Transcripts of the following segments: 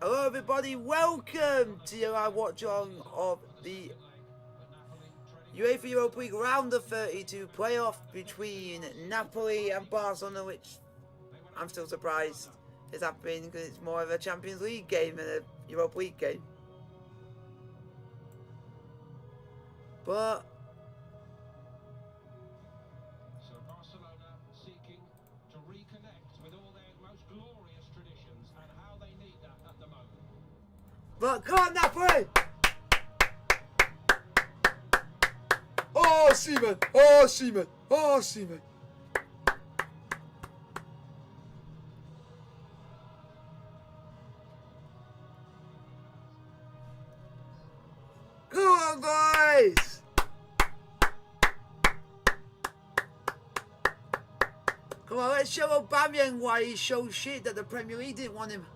Hello everybody, welcome to your live watch along of the Uefa Europa League round of 32 playoff between Napoli and Barcelona, which I'm still surprised is happening because it's more of a Champions League game than a Europa League game. But so Barcelona seeking to reconnect with all their most glorious traditions, and how they need that at the moment. come on, Napoli! Oh, Seaman! Oh, Seaman! Oh, Seaman! Come on, boys! Come on, let's show Aubameyang why he's so shit that the Premier League didn't want him.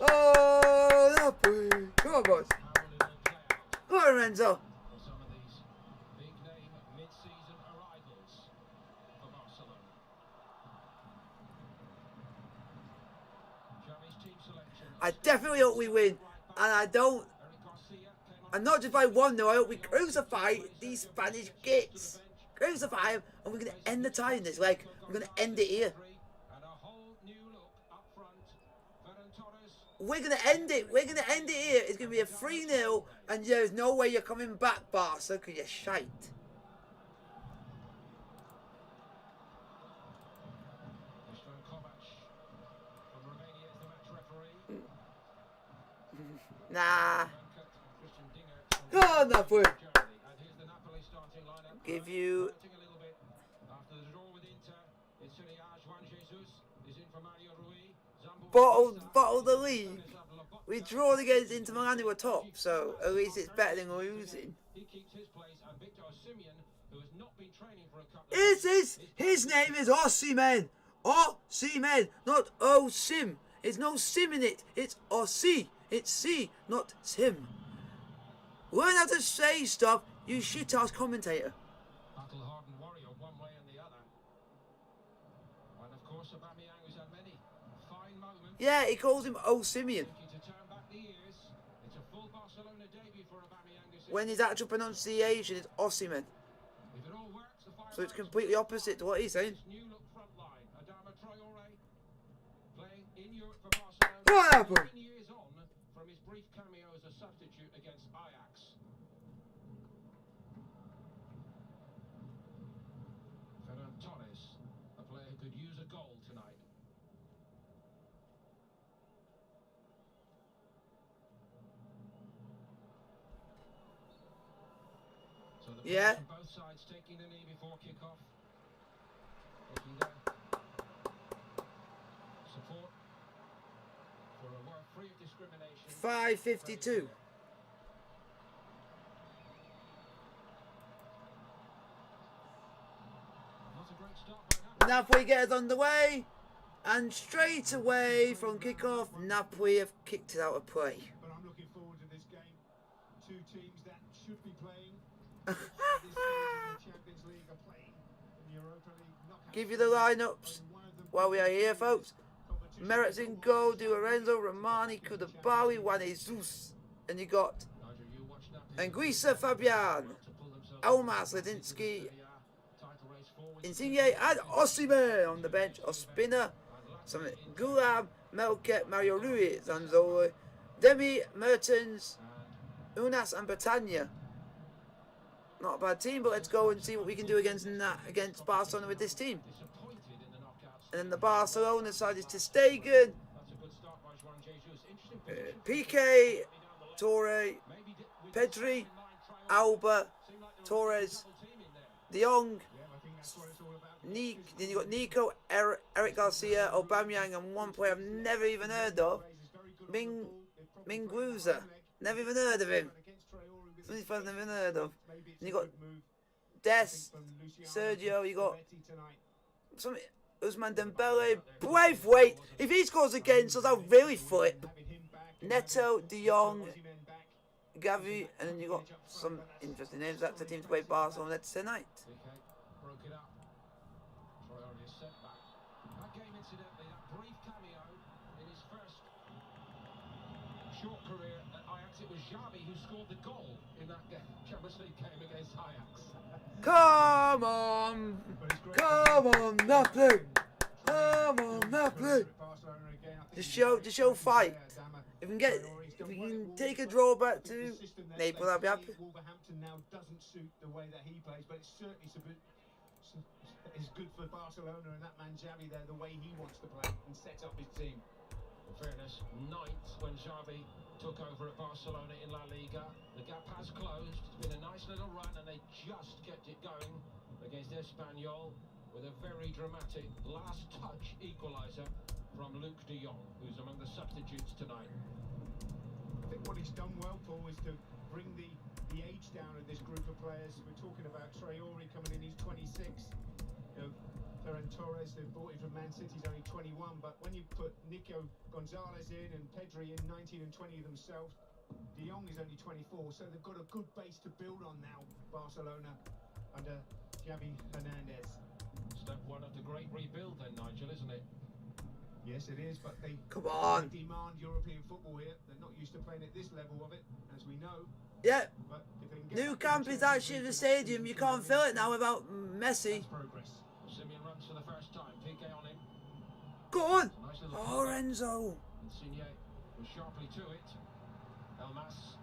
Oh, Napoli! Come on, boys! Come on, Renzo! For some of these big name mid-season arrivals for Barcelona. Xavi's team selection. I definitely hope we win, and and not just by 1-0, I hope we crucify these Spanish gits. Crucify them, and we're going to end the tie in this leg. We're going to end it here. And a whole new look up front. We're going to end it. We're going to end it here. It's going to be a 3-0, and there's no way you're coming back, Barca, because you're shite. Nah. Oh, Napoli. Give you bottle the league. We drawn against Inter Milan who were top, so at least it's better than losing. His name is Osimhen. Osimhen, not O-Sim. There's no sim in it. It's O-C. It's C, not Sim. Learn how to say stuff, you shit-ass commentator. Battle-hardened warrior one way and the other. And of course, Aubameyang has had many fine moments. Yeah, he calls him O-Simeon. It's a full Barcelona debut for Aubameyang. When his actual pronunciation is Osimhen. If it all works, So it's completely opposite to what he's saying. new look front line. Adama Traore playing in Europe for Barcelona. What happened? 9 years on from his brief cameo as a substitute against Ajax. Ferran Torres, a player who could use a goal tonight. So the players from both sides taking the knee before kick-off. Taking their support for a world free of discrimination. 5:52. Not a great start by Napoli. Napoli get us underway, and straight away from kickoff, Napoli have kicked it out of play. But I'm looking forward to this game. Two teams that should be playing this stage in the Champions League are playing in the Europa League knockout. Give you the lineups while we are here, folks. Merritt's in goal, Di Lorenzo, Romani, Koulibaly, Juan Jesus, and you got Nigel, you watch Napoli Anguissa, Fabian, to pull themselves Elmas, Ledinsky, title race forward. Insigne, and Osimhen on the bench. Ospina, some Gulam, Melket, Mario Rui, Zanzolo, Demi, Mertens, Unas, and Batania. Not a bad team, but let's go and see what we can do against Barcelona with this team. Disappointed in the knockouts. And then the Barcelona side is Ter Stegen, That's a good start by Juan Jesus. Interesting position. Piqué, Torre, Maybe with Pedri, line trial. Alba, Seemed like there was Torres, a double team in there. De Jong, Yeah, I think that's what it's all about. then you got Nico, Eric Garcia, Aubameyang, and one player I've never even heard of, Mingueza. Never even heard of him. Somebody I've never even heard of. And you got Des, Sergio, you got some Usman Dembele, Braithwaite. If he scores against us, I'll really flip. Neto, De Jong, Gavi, and then you got some interesting names. That's the team to play Barcelona tonight. Piqué broke it up. Traore is sent back. That game, incidentally, that brief cameo in his first short career at Ajax, it was Xavi who scored the goal in that game, Champions League game against Ajax. Come on! Come on, Napoli! Come on, Napoli! The show fight. If we can take a draw back to Napoli, I'll be happy. Wolverhampton now doesn't suit the way that he plays, but it's certainly it's good for Barcelona and that man Xavi there, the way he wants to play and set up his team. In fairness, ninth when Xavi took over at Barcelona in La Liga. The gap has closed. It's been a nice little run, and they just kept it going against Espanyol with a very dramatic last touch equaliser from Luke de Jong, who's among the substitutes tonight. I think what he's done well, Paul, is to bring the age down of this group of players. We're talking about Traore coming in, he's 26. You know, Ferran Torres, they bought him from Man City, he's only 21. But when you put Nico Gonzalez in and Pedri in, 19 and 20 themselves, De Jong is only 24. So they've got a good base to build on now, Barcelona, under Xavi Hernandez. Step one of the great rebuild then, Nigel, isn't it? Yes, it is, but they Come on. demand European football here. They're not used to playing at this level of it, as we know. Yeah. But if they can get New back camp to is the actually the stadium. You can't fill it now without Messi. That's progress. Simeon runs for the first time. Piqué on him. Go on. Nice little Oh, Renzo. Insigne was sharply to it. Elmas.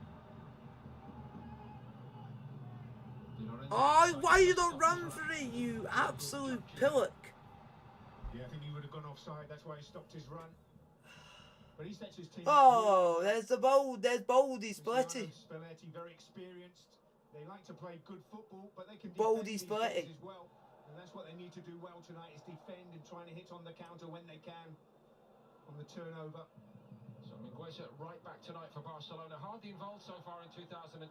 Di Lorenzo. Oh, why you don't run for it, you absolute pillock? Yeah, I think he would have gone offside. That's why he stopped his run. But he sets his team. Oh, there's Boldy Spletty. Spalletti, very experienced. They like to play good football, but they can Boldy defend these Spalletti. games as well. And that's what they need to do well tonight, is defend and trying to hit on the counter when they can on the turnover. So Mingueza right back tonight for Barcelona. Hardly involved so far in 2022.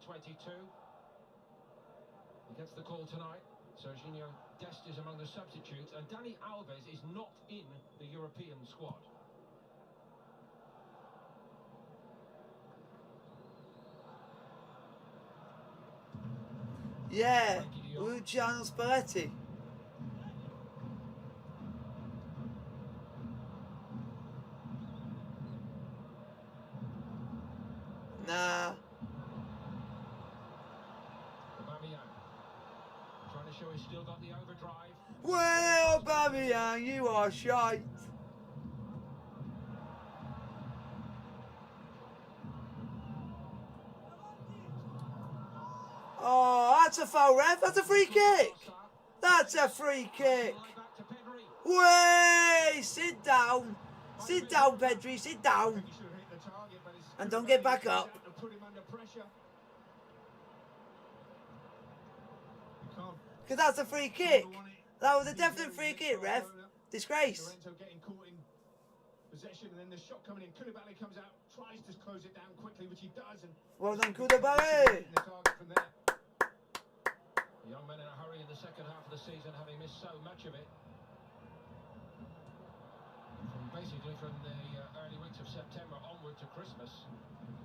He gets the call tonight. Serginho Dest is among the substitutes, and Dani Alves is not in the European squad. Yeah, Luciano Spalletti. Nah. Aubameyang trying to show he's still got the overdrive. Well, Aubameyang, you are shite. Oh, that's a foul, ref. That's a free kick. That's a free kick. Back to Pedri. Way! Sit down. Sit down, Pedri. Sit down. He should have hit the target, but it's And don't get back up. to put him under pressure. You can't. Because that's a free kick. That was a definite free kick, ref. Disgrace. Lorenzo getting caught in possession, and then the shot coming in. Koulibaly comes out, tries to close it down quickly, which he does, and Well done, Koulibaly. the target from there. The young men in a hurry in the second half of the season, having missed so much of it. Basically from the early weeks of September onward to Christmas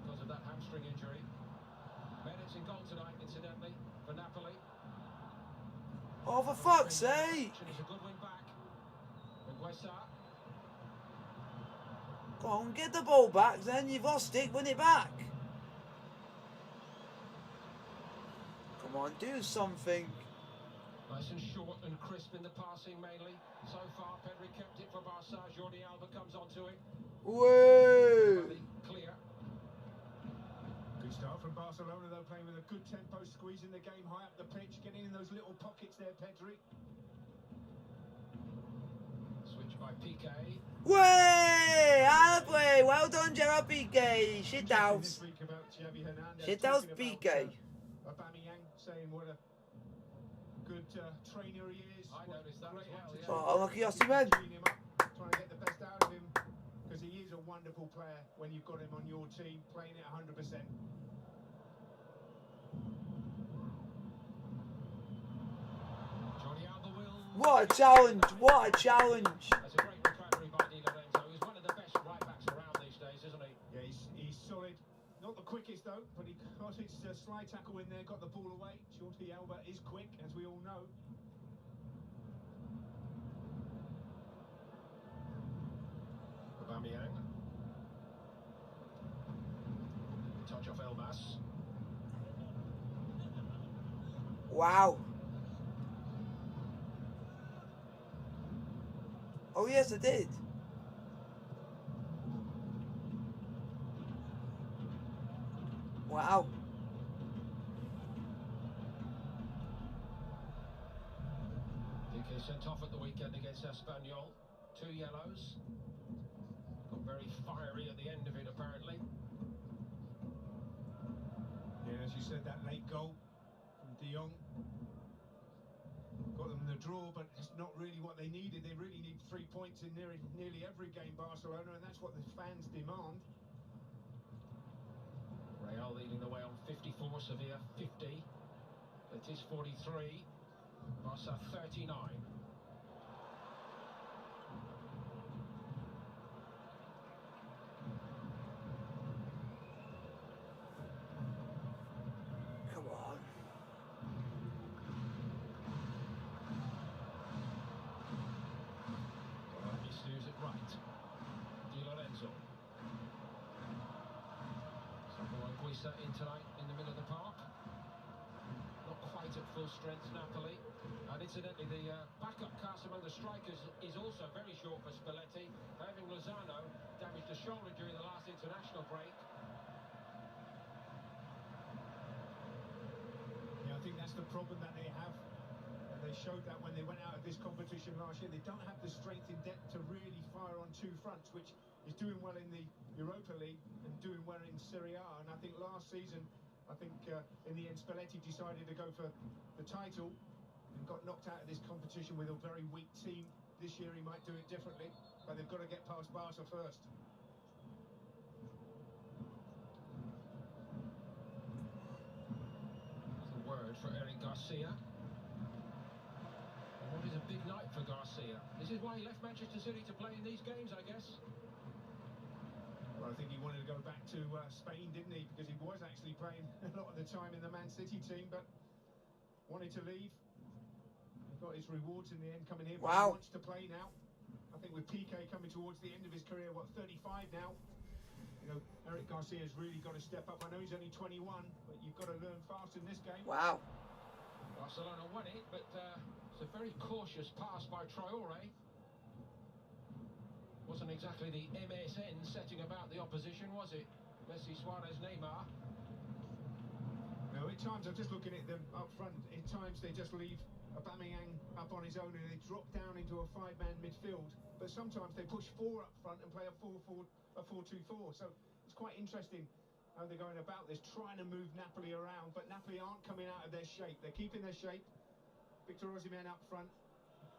because of that hamstring injury. Medic's in goal tonight, incidentally, for Napoli. Oh, for fuck's sake. It's a good win back. Mingueza. Go on, get the ball back, then you've lost it, win it back. Come on, do something. Nice and short and crisp in the passing mainly. So far, Pedri kept it for Barca. Jordi Alba comes onto it. Whoa! Clear. Good start from Barcelona, though, playing with a good tempo, squeezing the game high up the pitch, getting in those little pockets there, Pedri. Switch by Piqué. Way! Halfway! Well done, Gerard Piqué. Shit down. This week about Xavi Hernandez, Shit down, talking Piqué. about, Aubameyang, saying what a good trainer he is. I noticed that as well, yeah. Oh, lucky Osimhen. Trying him up, trying to get the best out of him, because he is a wonderful player when you've got him on your team, playing it 100%. Jordi Alba will. What a challenge! What a challenge! That's a great recovery by Di Lorenzo. He's one of the best right backs around these days, isn't he? Yeah, he's solid. Not the quickest though, but he got his slide tackle in there, got the ball away. Jordi Alba is quick, as we all know. Aubameyang. Touch off Elmas. Wow. Oh yes, I did. Wow. Piqué sent off at the weekend against Espanyol. 2 yellows. Got very fiery at the end of it, apparently. Yeah, as you said, that late goal from De Jong got them the draw, but it's not really what they needed. They really need 3 points in nearly every game, Barcelona, and that's what the fans demand. Real leading the way on 54, Sevilla 50. Betis 43, Barca 39. Come on. He steers it right. Di Lorenzo. Jamwinga in tonight in the middle of the park. Not quite at full strength, Napoli. And incidentally, the backup cast among the strikers is also very short for Spalletti. Having Lozano damaged a shoulder during the last international break. Yeah, I think that's the problem that they have. And they showed that when they went out of this competition last year. They don't have the strength in depth to really fire on 2 fronts, which is doing well in the Europa League and doing well in Serie A. And I think last season, in the end, Spalletti decided to go for the title and got knocked out of this competition with a very weak team. This year he might do it differently, but they've got to get past Barca first. That's a word for Eric Garcia. And what is a big night for Garcia? This is why he left Manchester City to play in these games, I guess. Well, I think he wanted to go back to Spain, didn't he? Because he was actually playing a lot of the time in the Man City team, but wanted to leave. He got his rewards in the end coming here, but he Wow. wants to play now. I think with Piqué coming towards the end of his career, what, 35 now? You know, Eric Garcia's really got to step up. I know he's only 21, but you've got to learn fast in this game. Wow. Barcelona won it, but it's a very cautious pass by Traore. Wasn't exactly the MSN setting about the opposition, was it? Messi, Suarez, Neymar. No, at times, I'm just looking at them up front. At times, they just leave Aubameyang up on his own and they drop down into a 5-man midfield. But sometimes they push 4 up front and play a 4-2-4. So it's quite interesting how they're going about this, trying to move Napoli around. But Napoli aren't coming out of their shape. They're keeping their shape. Victor Osimhen up front.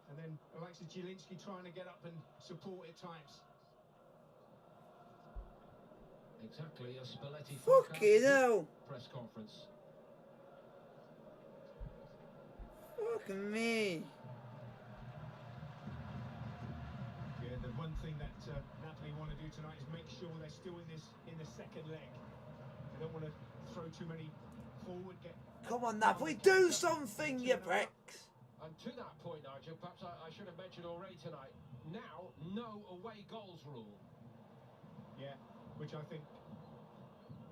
And then Alexis Zielinski trying to get up and support at times. Exactly, a Spalletti Fucking hell. press conference. Fuck me. Yeah, the one thing that Napoli want to do tonight is make sure they're still in the second leg. They don't want to throw too many forward. Come on, Napoli, do something, you pricks. And to that point, Nigel, perhaps I should have mentioned already tonight, now, no away goals rule. Yeah, which I think,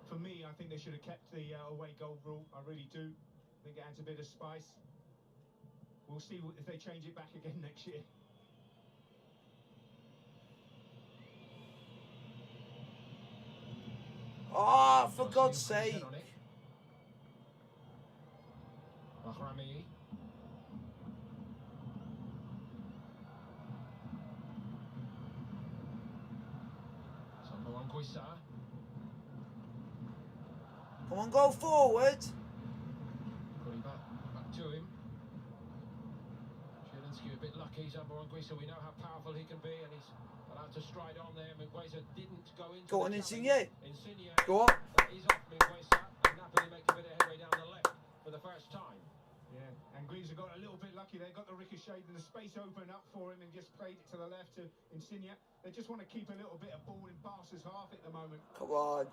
for me, I think they should have kept the away goal rule. I really do. I think it adds a bit of spice. We'll see if they change it back again next year. Oh, for God's sake. Bahrami. Jamwinga. Come on, go forward. Put him back to him. Zielinski a bit lucky. Jamwinga, we know how powerful he can be, and he's allowed to stride on there. Mingueza didn't go into Go on, the Insigne. Insigne. Go on. He's off Mingueza, and Napoli make a bit of headway down the left for the first time. Yeah, and Guiza got a little bit lucky. They got the ricochet and the space opened up for him and just played it to the left to Insigne. They just want to keep a little bit of ball in Barca's half at the moment. Come on.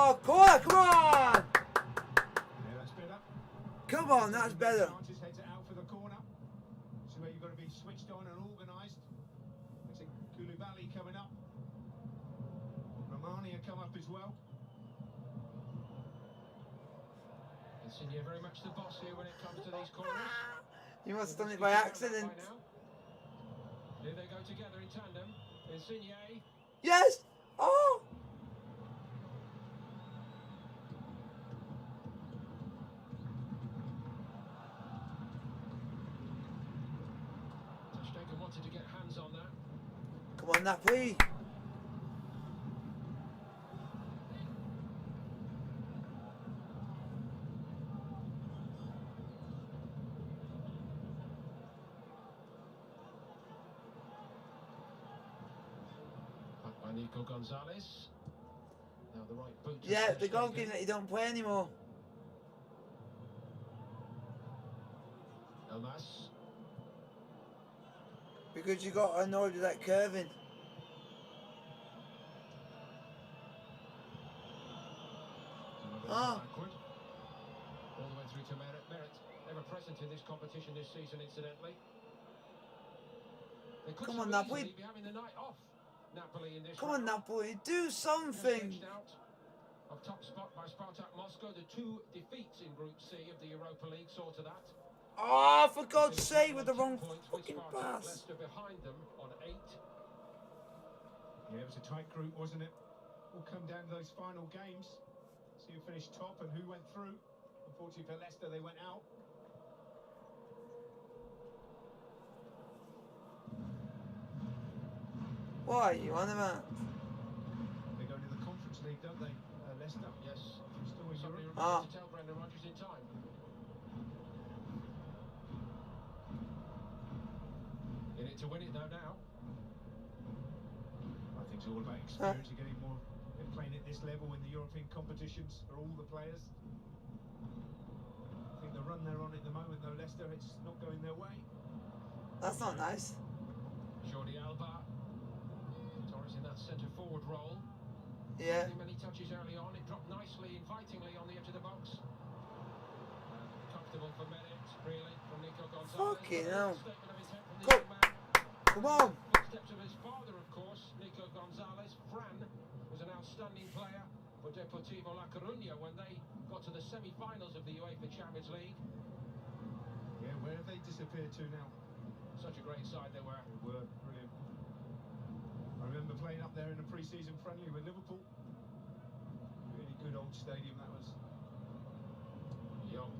Oh, corner, come on! Yeah, that's better. Come on, that's better. Chances, heads it out for the corner. So where you've got to be switched on and organised. Looks like Koulibaly coming up. Romania come up as well. Insigne very much the boss here when it comes to these corners. You must have done it by accident. Here they go together in tandem. Insigne. Yes! Oh! Ter Stegen wanted to get hands on that. Come on, Napoli. By Nico Gonzalez. Now the right boot. Yeah, Ter the Stegen. goalkeeper that you don't play anymore. Elmas. Because you got annoyed with that curving. Ah. Backward. All the way through to Merit. Merit, ever present in this competition this season, incidentally. They could Come so on, Napoli. easily be having the night off. Napoli in this Come on, round. Napoli, do something. Edged out of top spot by Spartak Moscow. The 2 defeats in Group C of the Europa League saw to that. Oh, for God's sake, with the 10 wrong points with fucking Spartak. pass. Leicester behind them on 8. Yeah, it was a tight group, wasn't it? All come down to those final games. See who finished top and who went through. Unfortunately for Leicester, they went out. Why are you on about? They go to the Conference League, don't they? Leicester. Yes. Still in Somebody Europe. Ah. remembered to tell Brendan Rodgers in time. In it to win it though now. I think it's all about experience. You're getting more playing at this level in the European competitions for all the players. I think the run they're on at the moment, though, Leicester, it's not going their way. That's not nice. Jordi Alba. Torres in that centre forward role. Yeah. Many touches early on. It dropped nicely, invitingly on the edge of the box. Comfortable for minutes, really, from Nico Gonzalez. Fucking hell. Statement of intent from the Go. young man. Come on. Footsteps of his father, of course, Nico Gonzalez. Fran was an outstanding player for Deportivo La Coruña when they got to the semi-finals of the Uefa Champions League. Yeah, where have they disappeared to now? Such a great side they were. They were brilliant. I remember playing up there in a pre-season friendly with Liverpool. Really good old stadium that was. Young.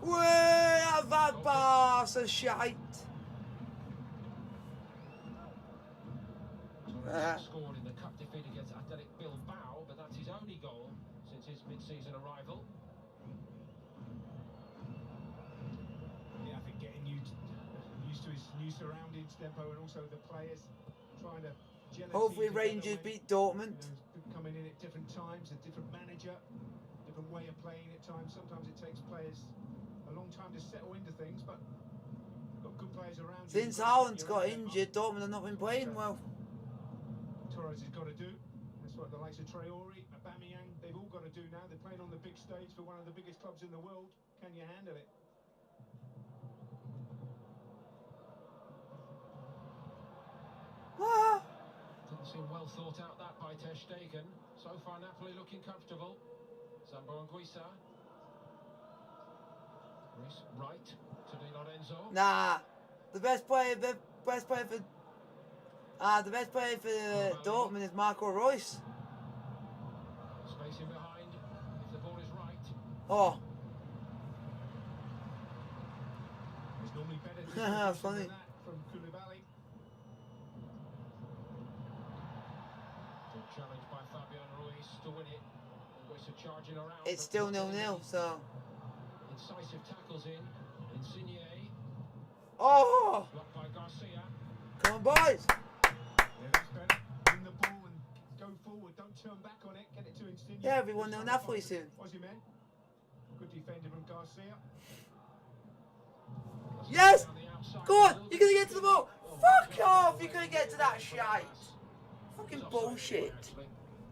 Way have that pass a shite. Torres scored in the cup defeat against Athletic Bilbao, but that's his only goal since his mid-season arrival. Yeah, I think getting used to his new surroundings, Dempo, and also the players trying to gel a Hopefully team together Rangers when, beat Dortmund. you know, coming in at different times, a different manager, different way of playing at times. Sometimes it takes players a long time to settle into things, but got good players around you. Since You've got to Haaland's set your got own game up. injured, Dortmund have not been playing well. Torres has got to do. That's what the likes of Traore, Aubameyang, they've all got to do now. They're playing on the big stage for one of the biggest clubs in the world. Can you handle it? Ah. Didn't seem well thought out that by Ter Stegen. So far Napoli looking comfortable. Zambo Anguissa. Reece right to Di Lorenzo. Nah. The best player for Dortmund is Marco Reus. Space in behind if the ball is right. Oh. It's normally better Haha, distribution funny. than that from Koulibaly. Good challenge by Fabian Ruiz to win it. Anguissa charging around. It's still 0-0, so. Incisive tackles in. Insigne. Oh! Blocked by Garcia. Come on, boys! Yeah, that's better. Win the ball and go forward. Don't turn back on it. Get it to Insigne. Yeah, everyone know Napoli soon. Aussie man. Good defender from Garcia. Yes! Down the outside. Go on! You're gonna get to the ball! Fuck off! You're gonna get to that shite! Fucking It's offside anyway, bullshit. actually.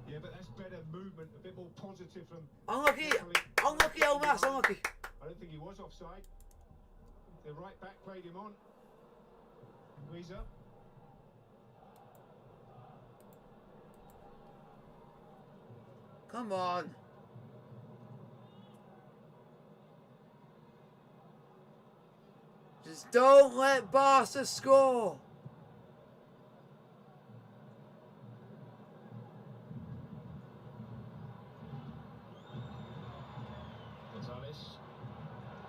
Yeah, but that's better movement, a bit more positive from Unlucky. Napoli. Unlucky, Elmas. Unlucky. I don't think he was offside. The right back played him on. Weezer. Come on. Just don't let Barca score. Gonzalez.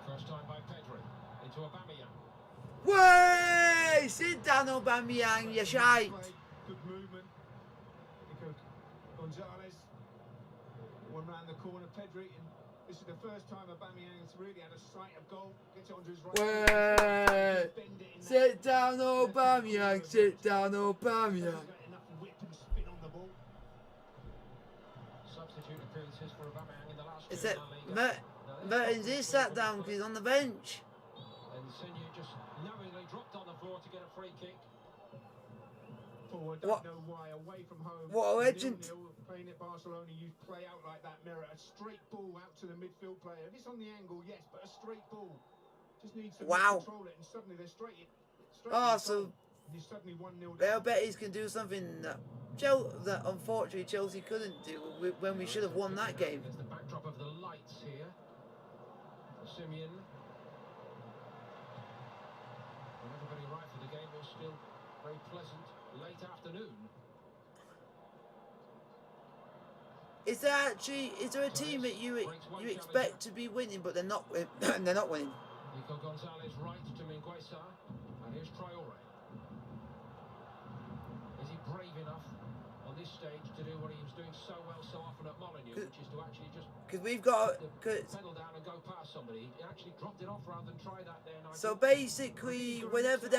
First time by Pedri. Into Aubameyang. Way! Sit down, Aubameyang, you shite. Good movement. Gonzalez. One round the corner, Pedri. And this is the first time Aubameyang's really had a sight of goal. Gets it onto his right. Way! Sit down, Aubameyang. Sit down, Aubameyang. Enough whip and spin on the ball. Substitute appearances for Aubameyang in the last Is two it in La Liga. Mertens is sat down because he's on the bench. And Senyu just knowingly dropped on the floor to get a free kick. Forward, What? don't know why, away from home. What a legend. 0-0, playing at Barcelona, you play out like that, Mirror. A straight ball out to the midfield player. If it's on the angle, yes, but a straight ball. Just needs to control it, and suddenly they're straight. Oh, so you're suddenly 1-0 Real down. Betis can do something that unfortunately Chelsea couldn't do when we should have won that game. There's the backdrop of the lights here. Simeon. When everybody arrived for the game, it was still very pleasant late afternoon. Is there a team that you expect to be winning but they're not they're not winning? Nico Gonzalez right to Mingueza, and here's Traore. Is he brave enough on this stage to do what he was doing so well so often at Molineux, which is to actually just because we've got pedal down and go past somebody? He actually dropped it off rather than try that there. So basically, whenever they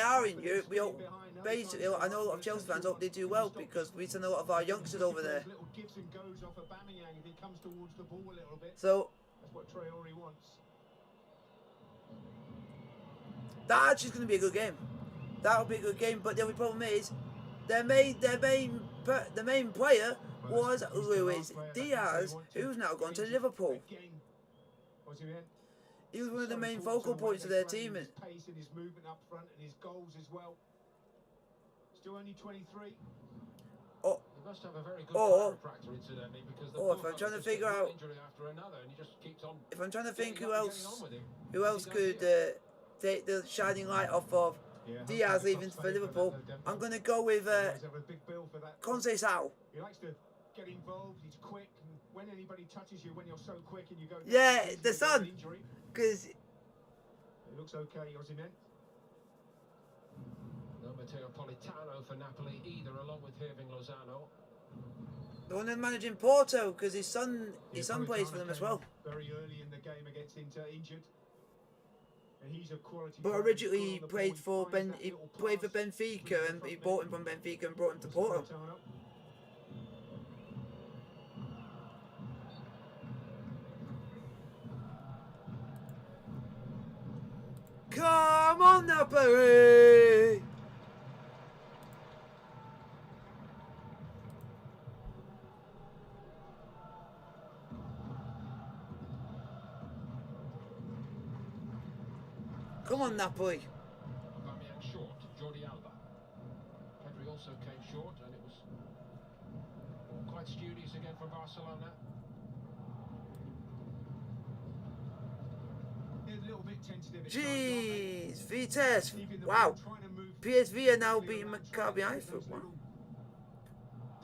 are in Europe, we all, basically, I know a lot of Chelsea fans hope they do well because we send a lot of our youngsters over there. Little gives and goes off Aubameyang if he comes towards the ball a little bit. So That's what Traore wants. that actually is going to be a good game. That'll be a good game. But the only problem is, the main player was Luis Diaz, who's now gone to Liverpool. He was one of the main focal points of their team. His pace and his movement up front and his goals as well. Still only 23. Oh, He must have a very good or chiropractor, incidentally, because the if I'm trying to figure out, injury after another, and he just keeps on. if I'm trying to think getting who on else with him. could take the shining light off of Diaz leaving for Liverpool, I'm going to go with Conceição. He likes to get involved. He's quick. And when anybody touches you, when you're so quick and you go. Yeah, the sun. Injury. Because It looks okay, Osimhen. No Matteo Politano for Napoli either, along with Hirving Lozano. the one that's managing Porto, because his son plays for them as well. Very early in the game, gets injured. And he's a quality. But originally he played for Benfica, and he bought him from Benfica and brought him to Porto. Come on, Napoli! Come on, Napoli! Aubameyang short, Jordi Alba. Pedri also came short, and it was quite studious again for Barcelona. Jeez, Vitesse! Wow! PSV are now beating Maccabi Haifa. Wow.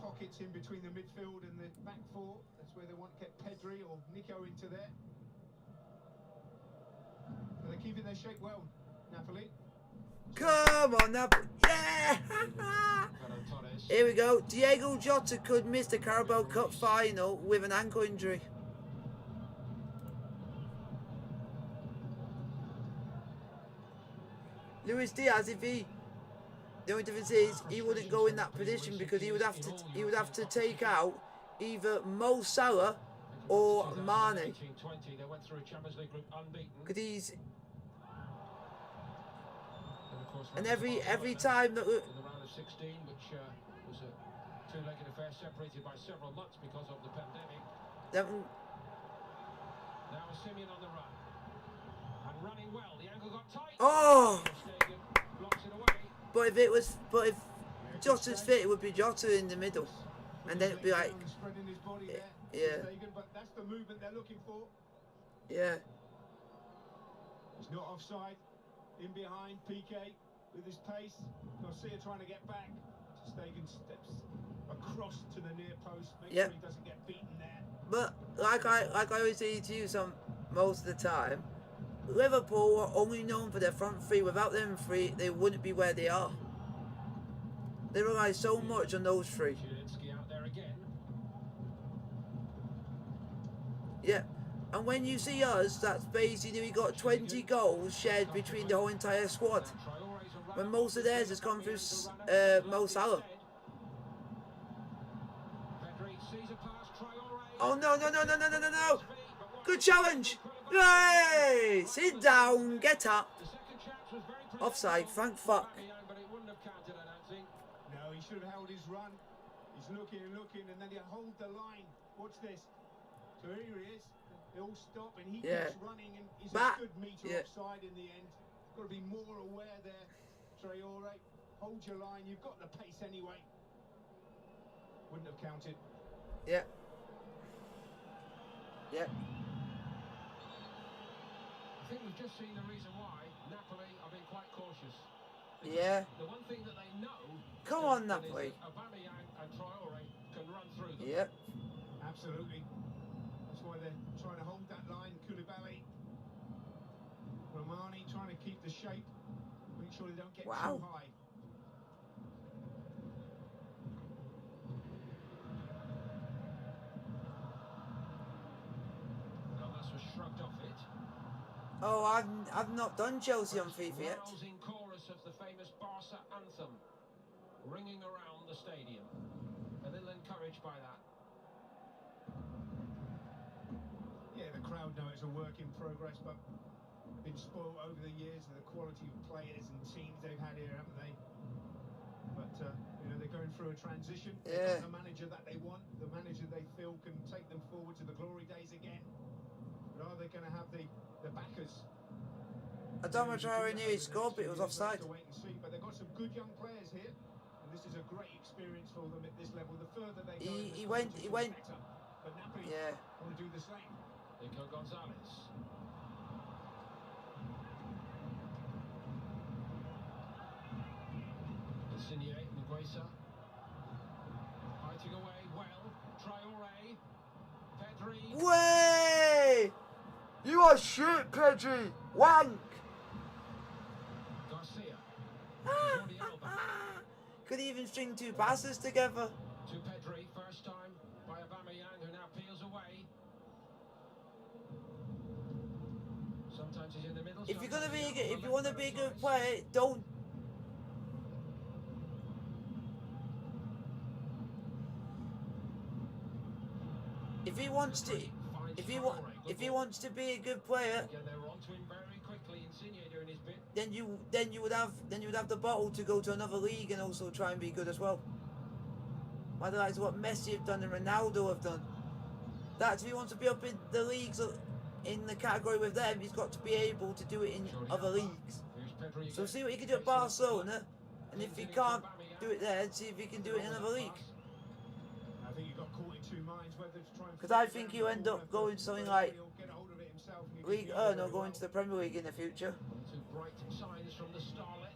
Pockets in between the midfield and the back four. That's where they want to get Pedri or Nico into there. But they're keeping their shape well, Napoli. Come on, Napoli! Yeah! Here we go. Diego Jota could miss the Carabao Cup final with an ankle injury. Luis Diaz, the only difference is he wouldn't go in that position because he would have to take out either Mo Salah or Mane. Because he's and every time that two-legged affair separated by several months because of the pandemic. Devon. Now a Simeon on the run. And running well. The angle got tight. Oh! Stegen blocks it away. But if Jota's fit, it would be Jota in the middle, and then it'd be like, spreading his body there, yeah, Stegen, but that's the movement they're looking for. yeah. He's not offside. In behind, PK with his pace. Garcia trying to get back. Stegen steps across to the near post. Make sure he doesn't get beaten there. But like I always say to you, most of the time, Liverpool are only known for their front three. Without them three, they wouldn't be where they are. They rely so much on those three. Out there again. Yeah. And when you see us, that's basically we got 20 goals shared between the whole entire squad. When most of theirs has come through Mo Salah. Oh no. Good challenge. Yay! Sit down, get up. Offside, thank fuck. No, he should have held his run. He's looking and looking, and then he hold the line. Watch this. So here he is. They all stop, and he keeps running, and he's a good metre offside in the end. Got to be more aware there, Traore. Hold your line. You've got the pace anyway. Wouldn't have counted. Yeah. Yeah. I think we've just seen the reason why Napoli have been quite cautious. Yeah. The one thing that they know. Come on, Napoli. Aubameyang and Traore can run through them. Yep. Absolutely. That's why they're trying to hold that line. Koulibaly, Romani trying to keep the shape. Make sure they don't get too high. Shrugged off it. Oh, I've not done Chelsea on FIFA yet. Rousing chorus of the famous Barca anthem ringing around the stadium. A little encouraged by that. Yeah, the crowd know it's a work in progress, but been spoiled over the years of the quality of players and teams they've had here, haven't they? But you know, they're going through a transition. They've got the manager that they want, the manager they feel can take them forward to the glory days again. But are they going to have the backers? Adama Traore nearly scored, but it was offside. To wait and see. But they've got some good young players here, and this is a great experience for them at this level. The further they go, He went. better. But Napoli want to do the same. Nico Gonzalez. Insigne, Muguesa. Fighting away well. Traore. Pedri. Way! You are shit, Pedri. Wank. Garcia. Could even string two passes together. To Pedri, first time by Aubameyang, who now peels away. Sometimes he's in the middle. If you're gonna be, if you want to be a good player, don't. If he wants to, if he wants to be a good player, then you would have the bottle to go to another league and also try and be good as well. Whether that's what Messi have done and Ronaldo have done. That's if he wants to be up in the leagues in the category with them, he's got to be able to do it in other leagues. So see what he can do at Barcelona, and if he can't do it there, see if he can do it in another league. I think he got caught in two minds whether to try and. Because I think he'll end up going to something like League or going to the Premier League in the future. Two bright signs from the starlet.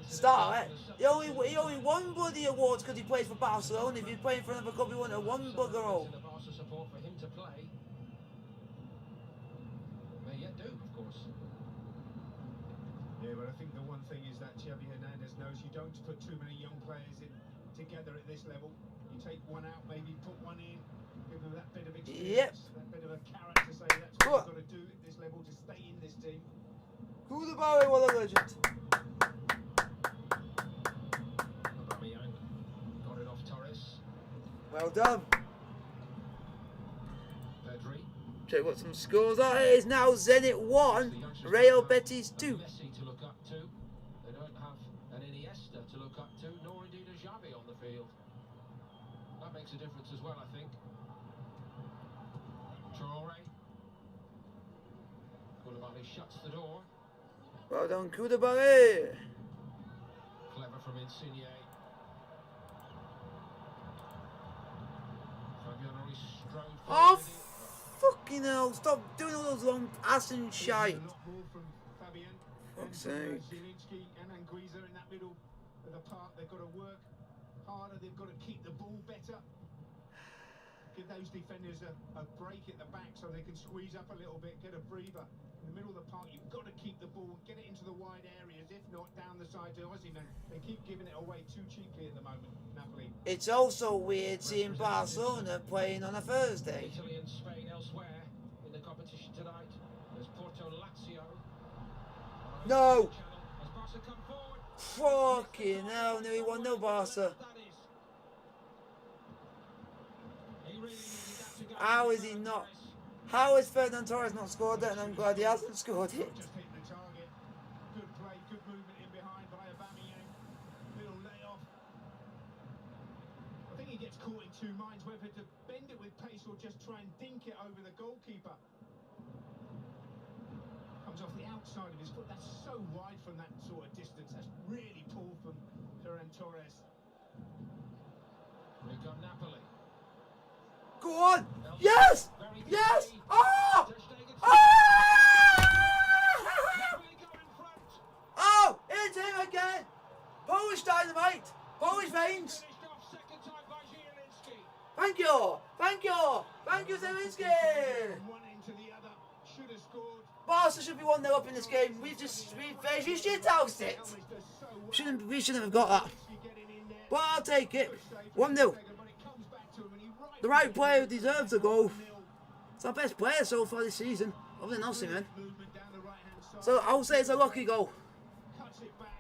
Starlet? He only won bloody awards because he plays for Barcelona. If he's playing for another club, he wouldn't have won bugger all. Support for him to play. May yet do, of course. Yeah, but I think the one thing is that Xavi Hernandez knows you don't put too many young players in together at this level. You take one out, maybe put one in, give them that bit of experience, that bit of a carrot to say that's what you've got to do at this level to stay in this team. Koulibaly, what a legend. Aubameyang got it off Torres. Well done. Pedri. Check what some scores are. It is now Zenit 1, Real Betis 2. Messi to look up to. They don't have an well, I think. Traore. Koulibaly shuts the door. Well done, Koulibaly. Clever from Insigne. Fabiano strode Oh, forward with it. fucking hell. Stop doing all those long passing shite. A lot more from Fabian and Fuck's from sake. Zielinski and Anguissa in that middle of the park. They've got to work harder. They've got to keep the ball better. Give those defenders a break at the back so they can squeeze up a little bit, get a breather. In the middle of the park, you've got to keep the ball, get it into the wide areas, if not down the side to Osimhen. They keep giving it away too cheaply at the moment, Napoli. It's also weird seeing Barcelona playing on a Thursday. Italy and Spain elsewhere in the competition tonight. There's Porto Lazio. No! Has Barca come forward? Fucking hell, nearly 1-0 Barca. That is. He really needed that to go. How is he not? How has Ferdinand Torres not scored that? And I'm glad he hasn't scored it. Just hit the target. Good play, good movement in behind by Aubameyang. Little layoff. I think he gets caught in two minds whether to bend it with pace or just try and dink it over the goalkeeper. Comes off the outside of his foot. That's so wide from that sort of distance. That's really poor from Ferran Torres. Here come Napoli. Go on! Yes! Yes! Oh! Oh! Oh! It's him again! Polish dynamite! Polish veins! Finished off second time by Zielinski. Thank you! Thank you! Thank you, Zelinski! One into the other. Should have scored. Barca should be 1-0 up in this game. We've basically shithoused it. We shouldn't have got that. But I'll take it. 1-0. The right player deserves a goal. It's our best player so far this season, other than Osimhen. So I'll say it's a lucky goal. Cuts it back.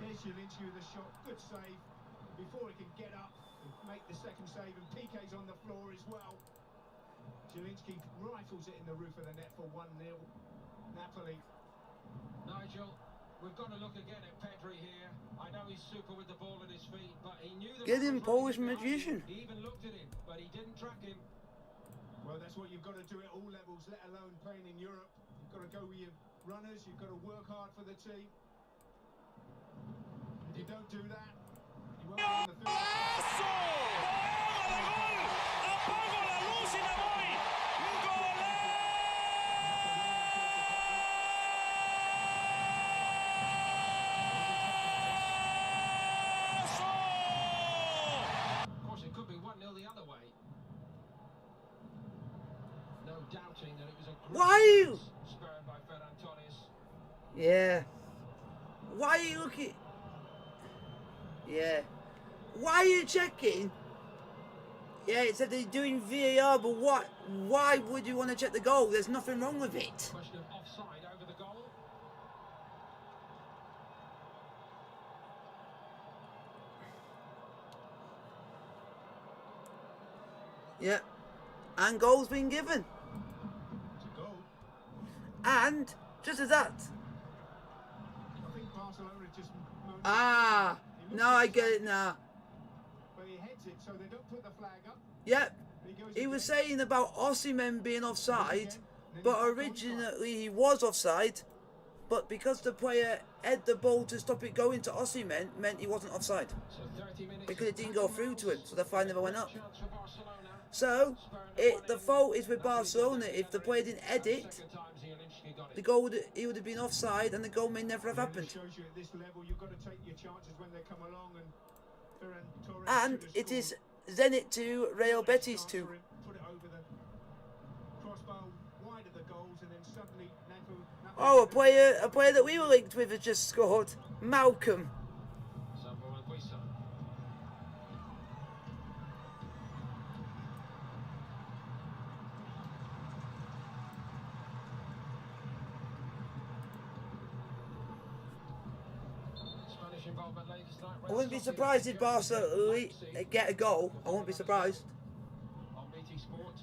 There's Zielinski with a shot. Good save. Before he can get up and make the second save, and Piqué's on the floor as well. Zielinski rifles it in the roof of the net for 1-0. Napoli. Nigel, we've got to look again at Pedri here. I know he's super with the ball at his feet, but he knew the Get him, man was Polish running behind magician. him. He even looked at him, but he didn't track him. Well, that's what you've got to do at all levels, let alone playing in Europe. You've got to go with your runners. You've got to work hard for the team. If you don't do that, you won't win the field. Of course, it could be 1-0 the other way. No doubting that it was a great Why? chance spurred by Ferran Torres. Yeah. Why are you looking? Yeah. Why are you checking? Yeah, it said they're doing VAR, but what? Why would you want to check the goal? There's nothing wrong with it. Question of offside over the goal. Yeah. And goal's been given. It's a goal. And just as that. I think Barcelona just moaned. Ah. He looks No, I like get it now. But he heads it, so they don't put the flag up. Yep. And goes He was again. saying about Osimhen being offside, but originally he was offside. But because the player had the ball to stop it going to Osimhen, meant he wasn't offside. So 30 minutes Because it didn't go through to him, so the fine never went up. chance for Barcelona. So, the fault is with Barcelona. If the player didn't head it, Second time Zielinski got the it. goal he would have been offside, and the goal may never have It happened. shows you at this level, you've got to take your chances when they come along. And Ferran Torres And should have it is scored. Zenit 2, Real Betis Chance 2. for him, put it over the crossbar, wide of the goals, and then suddenly Napoli. Oh, a player that we were linked with has just scored. Malcolm. Sambo Anguissa. Spanish involvement late this night. I wouldn't be surprised if Barca get a goal. I won't be surprised. On BT Sport.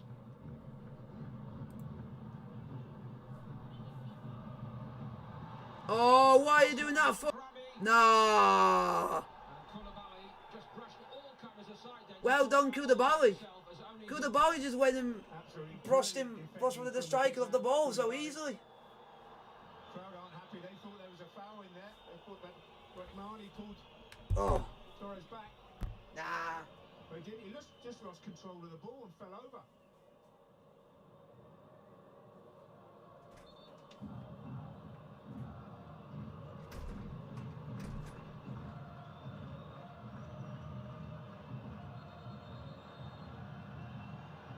Oh, why are you doing that for? Rami. Nah. And Koulibaly just brushed all comers aside Well done, Koulibaly. Koulibaly just went and brushed one of the strikers off the ball so easily. Crowd aren't happy. They thought there was a foul in there. They thought that Rahmani pulled Oh, Torres back. nah. But he didn't. He just lost control of the ball and fell over.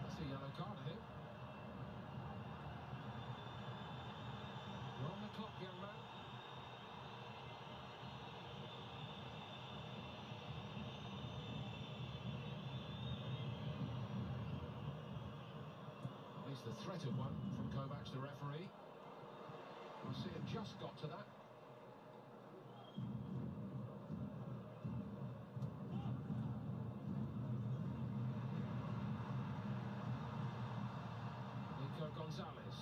That's a yellow card, I think. You're on the clock, young man. At least the threat of one from Kovacs, the referee. I see it just got to that. Nico Gonzalez.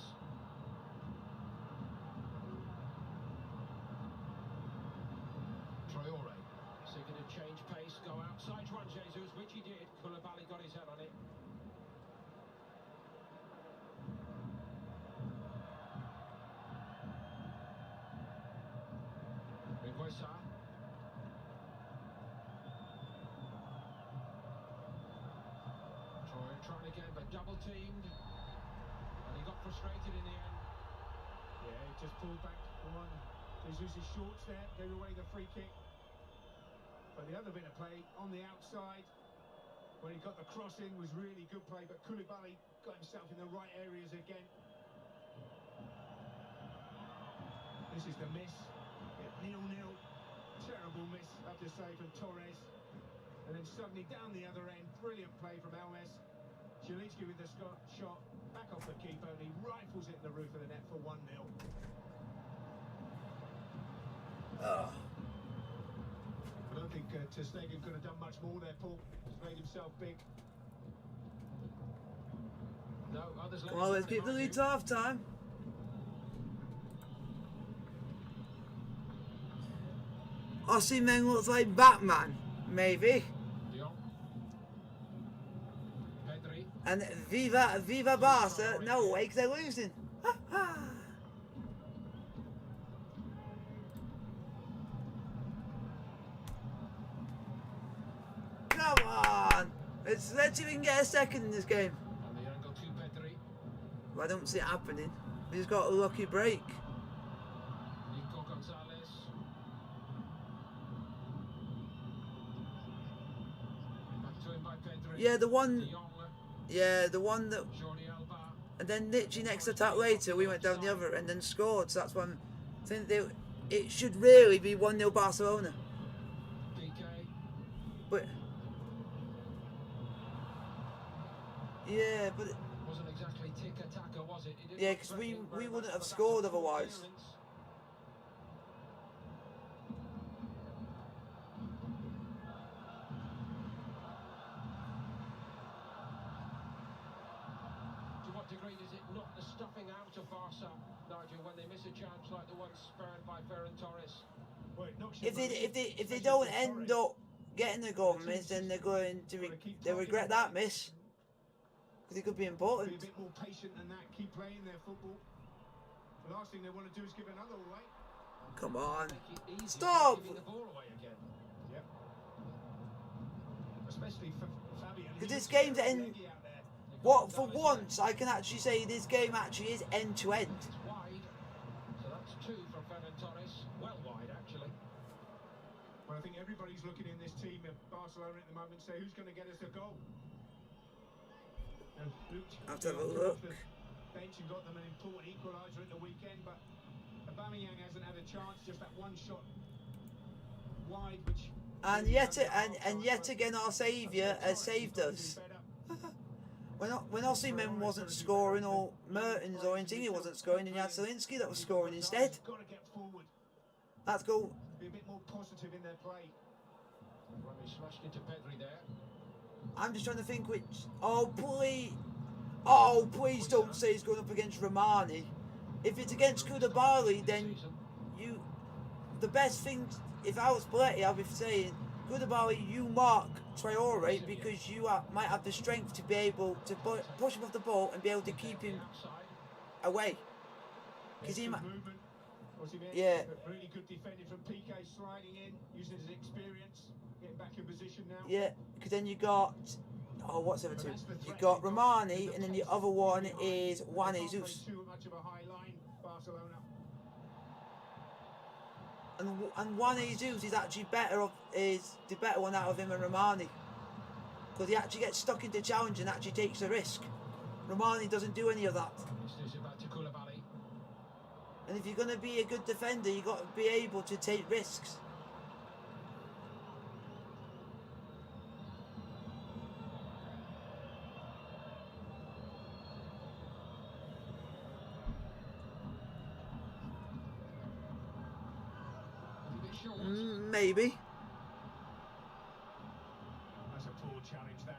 Traore seeking to change pace, go outside Juan Jesus, which he did. Koulibaly got his head on it. Uefa. Traore trying again, but double teamed. And he got frustrated in the end. Yeah, he just pulled back one. Jesus' shorts there, gave away the free kick. But the other bit of play on the outside, when he got the cross in, was really good play. But Koulibaly got himself in the right areas again. This is the miss. 0-0. Terrible miss, I have to say, from Torres. And then suddenly down the other end, brilliant play from Elmes. Zielinski with the shot, back off the keeper, and he rifles it in the roof of the net for 1-0. Oh. I don't think Ter Stegen could have done much more there, Paul. He's made himself big. No, others Come on, let's keep the lead to half time. Osimhen looks like Batman, maybe. Pedri. And Viva Barca, no way, because they're losing. Come on! Let's see if we can get a second in this game. On the angle to Pedri. Well, I don't see it happening. We just got a lucky break. Nico Gonzalez. Back to him by Pedri. Yeah, the De one. Jong. Yeah, the one that. Jordi Alba. And then literally next attack later, we went down the other end and scored. So that's when I think it should really be 1-0 Barcelona. PK. But yeah, but Wasn't exactly tick-a-tacker, was it? It did yeah, look because threatening, we very wouldn't much, have but scored that's a full otherwise. clearance. To what degree does it knock the stuffing out of Barca, Nigel, when they miss a chance like the one spurned by Ferran Torres? Well, it knocks you If they especially don't for end Torres. up getting a goal from this, then they're going to they'll regret that miss because it could be Be a important. bit more patient than that. Keep playing their football. The last thing they want to do is give another away. Come on, Make it easier stop! giving the ball away again. Yep. Especially for Fabian. Because He this was game's very end. leggy out there. What for once I can actually say this game actually is end to end. It's wide, so that's two from Ferran Torres. Well wide, actually. Well, I think everybody's looking in this team of Barcelona at the moment, say who's going to get us a goal. And Luke, Have to have a off look. the bench and got them an important equaliser at the weekend, but Aubameyang hasn't had a chance. Just that one shot wide, which. And yet again our saviour has saved us. When Osimhen wasn't scoring, or Mertens or Insigne wasn't scoring, and you had Zielinski that was scoring instead. Got to get forward. That's goal. Be a bit more positive in their play. Remy smashed into Pedri there. I'm just trying to think which. Oh please don't say he's going up against Romani. If it's against Koulibaly, then you. The best thing, if I was Spalletti, I'd be saying good about it, you mark Traore because you might have the strength to be able to push him off the ball and be able to keep him away. Because he might. Movement. Yeah. But really good defending from PK, sliding in, using his experience, getting back in position now. Yeah, because then you got. Oh, what's the other two? You got Romani, and then the other one is Juan Jesus. Too much of a high line, Barcelona. And Juan Jesus is actually is the better one out of him and Romani. Because he actually gets stuck into challenge and actually takes a risk. Romani doesn't do any of that. And if you're going to be a good defender, you've got to be able to take risks. Maybe. That's a poor challenge then.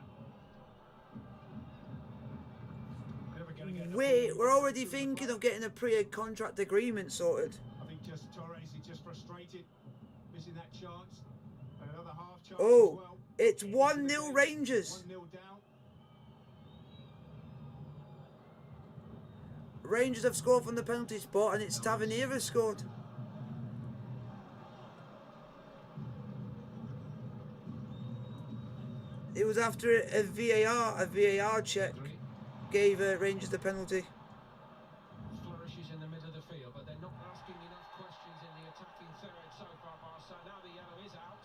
We're already thinking of getting a pre-contract agreement sorted. I think just Torres is just frustrated, missing that chance. And another half chance Oh, as well. it's 1-0 Rangers. 1-0 down. Rangers have scored from the penalty spot and it's Tavernier scored. It was after a VAR check gave Rangers the penalty. Flourishes in the middle of the field, but they're not asking enough questions in the attacking third so far, Barca. Now the yellow is out.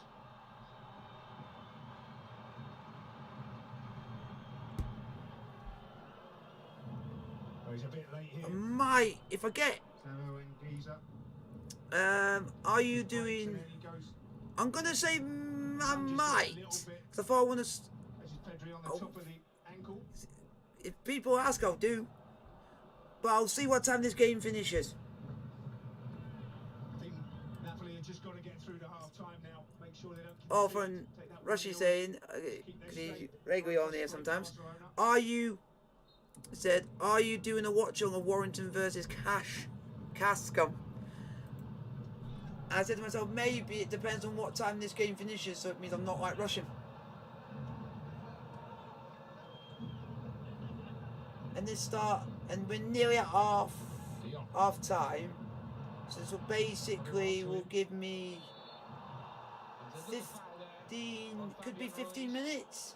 Oh, he's a bit late here. If I get, Samo and Giza. are you doing? And then he goes. I'm gonna say I might. Because I thought I want to. This is Pedri on the top of the ankle. If people ask, I'll do. But I'll see what time this game finishes. I think Napoli are just got to get through to half time now. Make sure they don't. Oh, from Rushy saying, because he's regularly on here sometimes. Are you doing a watch on of Warrington versus Cascom? I said to myself, maybe it depends on what time this game finishes, so it means I'm not like rushing. And and we're nearly at half time, so this will basically give me 15, could be 15 minutes.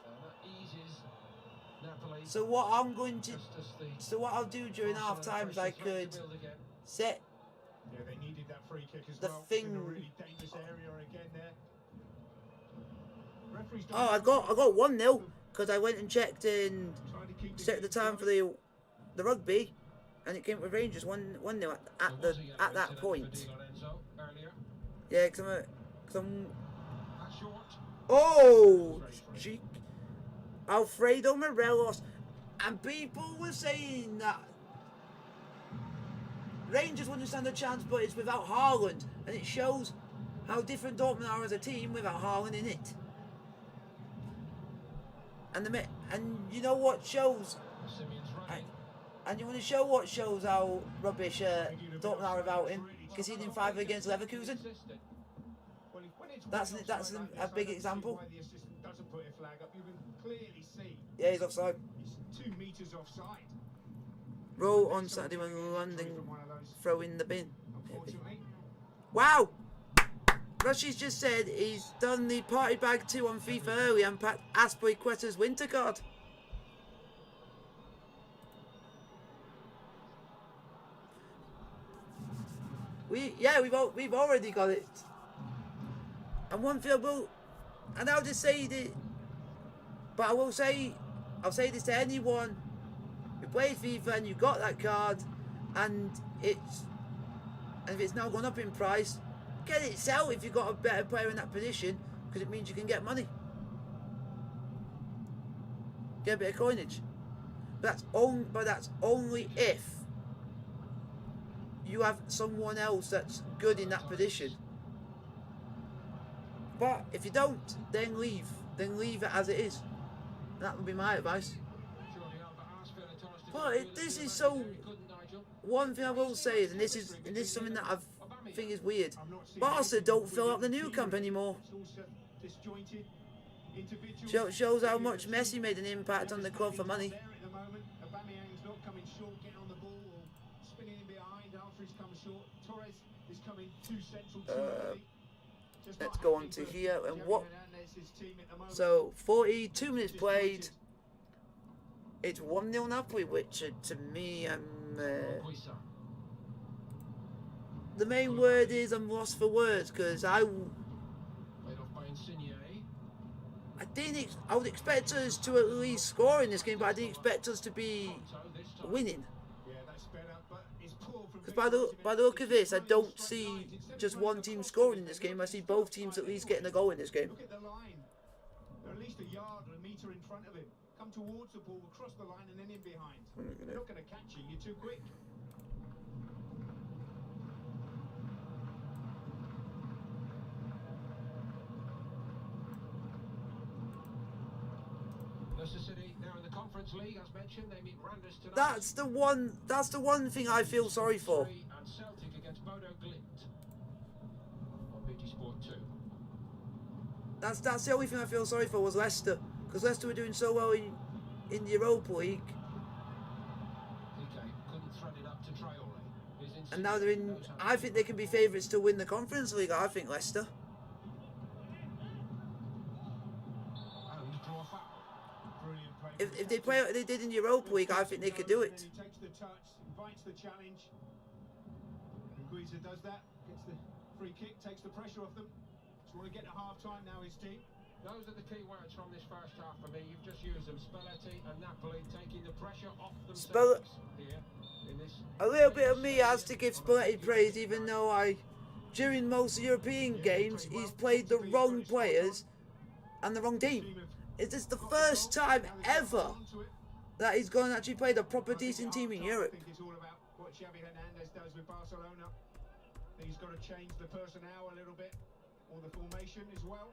So what I'll do during half time is I could set they needed that free kick as the well. thing. In a really dangerous area again there. Referee's done Oh, I got 1-0 because I went and checked and set the time for the rugby, and it came with Rangers 1-0 at that point. Yeah, because I'm cheek. Alfredo Morelos, and people were saying that Rangers wouldn't stand a chance, but it's without Haaland, and it shows how different Dortmund are as a team without Haaland in it. And you know what shows, and you want to show what shows how rubbish Dortmund are without him, conceding 5 against Leverkusen. That's a big example. Yeah, he's offside. He's 2 meters offside. Roll on Saturday when London throw in the bin. Unfortunately. Wow! Rushy's just said he's done the party bag 2 on FIFA early and packed Aspilicueta's winter card. We've already got it. And one thing and I'll just say this, but I'll say this to anyone who plays FIFA and you got that card, and if it's now gone up in price, get it, sell if you've got a better player in that position, because it means you can get money, get a bit of coinage. But that's only if you have someone else that's good in that position. But if you don't, then leave it as it is. That would be my advice. But this is so. One thing I will say is, and this is something that I think is weird. Barca don't fill up the new camp anymore. disjointed individuals. Shows how much Messi made an impact on the club for money. There at the moment. Aubameyang's not coming short, getting on the ball or spinning in behind after he's come short. Torres is coming too central, too early. Just Let's not go on happening to for here and Javi what? Hernandez's team at the moment. So 42 minutes played. Disjointed. It's 1-0 Napoli, which to me, Guisa. the main word is I'm lost for words because Played off by Insigne. I would expect us to at least score in this game, but I didn't expect us to be Tonto this time. winning. Yeah, that's better, but it's poor from Because by the look of this, I don't see just one team scoring in this game. I see both teams at least getting a goal in this game. Look at the line. They're at least a yard or a metre in front of him. Come towards the ball, across the line, and then in behind. They're not going to catch you. You're too quick. Leicester City now in the Conference League, as mentioned. They meet Randers tonight. That's the one thing I feel sorry for. And Celtic against Bodo Glimt on BT Sport 2. That's the only thing I feel sorry for was Leicester, because Leicester were doing so well in the Europa League, Piqué couldn't thread it up to Traore. and now they're in. I think they can be favourites to win the Conference League. I think Leicester. And draw a foul. Brilliant play. If they play like they did in the Europa League, I think they could do And it. then he takes the touch, invites the challenge. And Guisa does that, gets the free kick, takes the pressure off them. Just want to get to half time now, his team. Those are the key words from this first half for me. You've just used them. Spalletti and Napoli taking the pressure off themselves here in this. A little bit of me has to give Spalletti praise, even though during most European games, he's played the wrong players and the wrong team. Is this the first time ever that he's going to actually play the proper decent team in Europe? I think it's all about what Xavi Hernandez does with Barcelona. He's got to change the personnel a little bit, or the formation as well.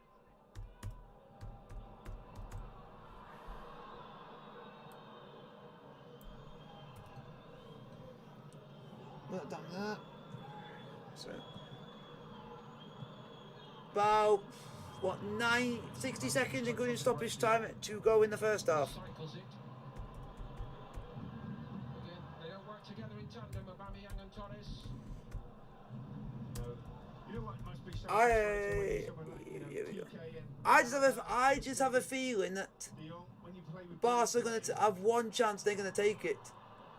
Not done that. So about 60 seconds, including stoppage time, to go in the first half. Cycles it. Again, they don't work together in tandem, Aubameyang and Torres. You know what must be so I- frustrating when someone like, here we go. PK and I just have a feeling that De Jong, when you play with Barca are going to have one chance. They're going to take it,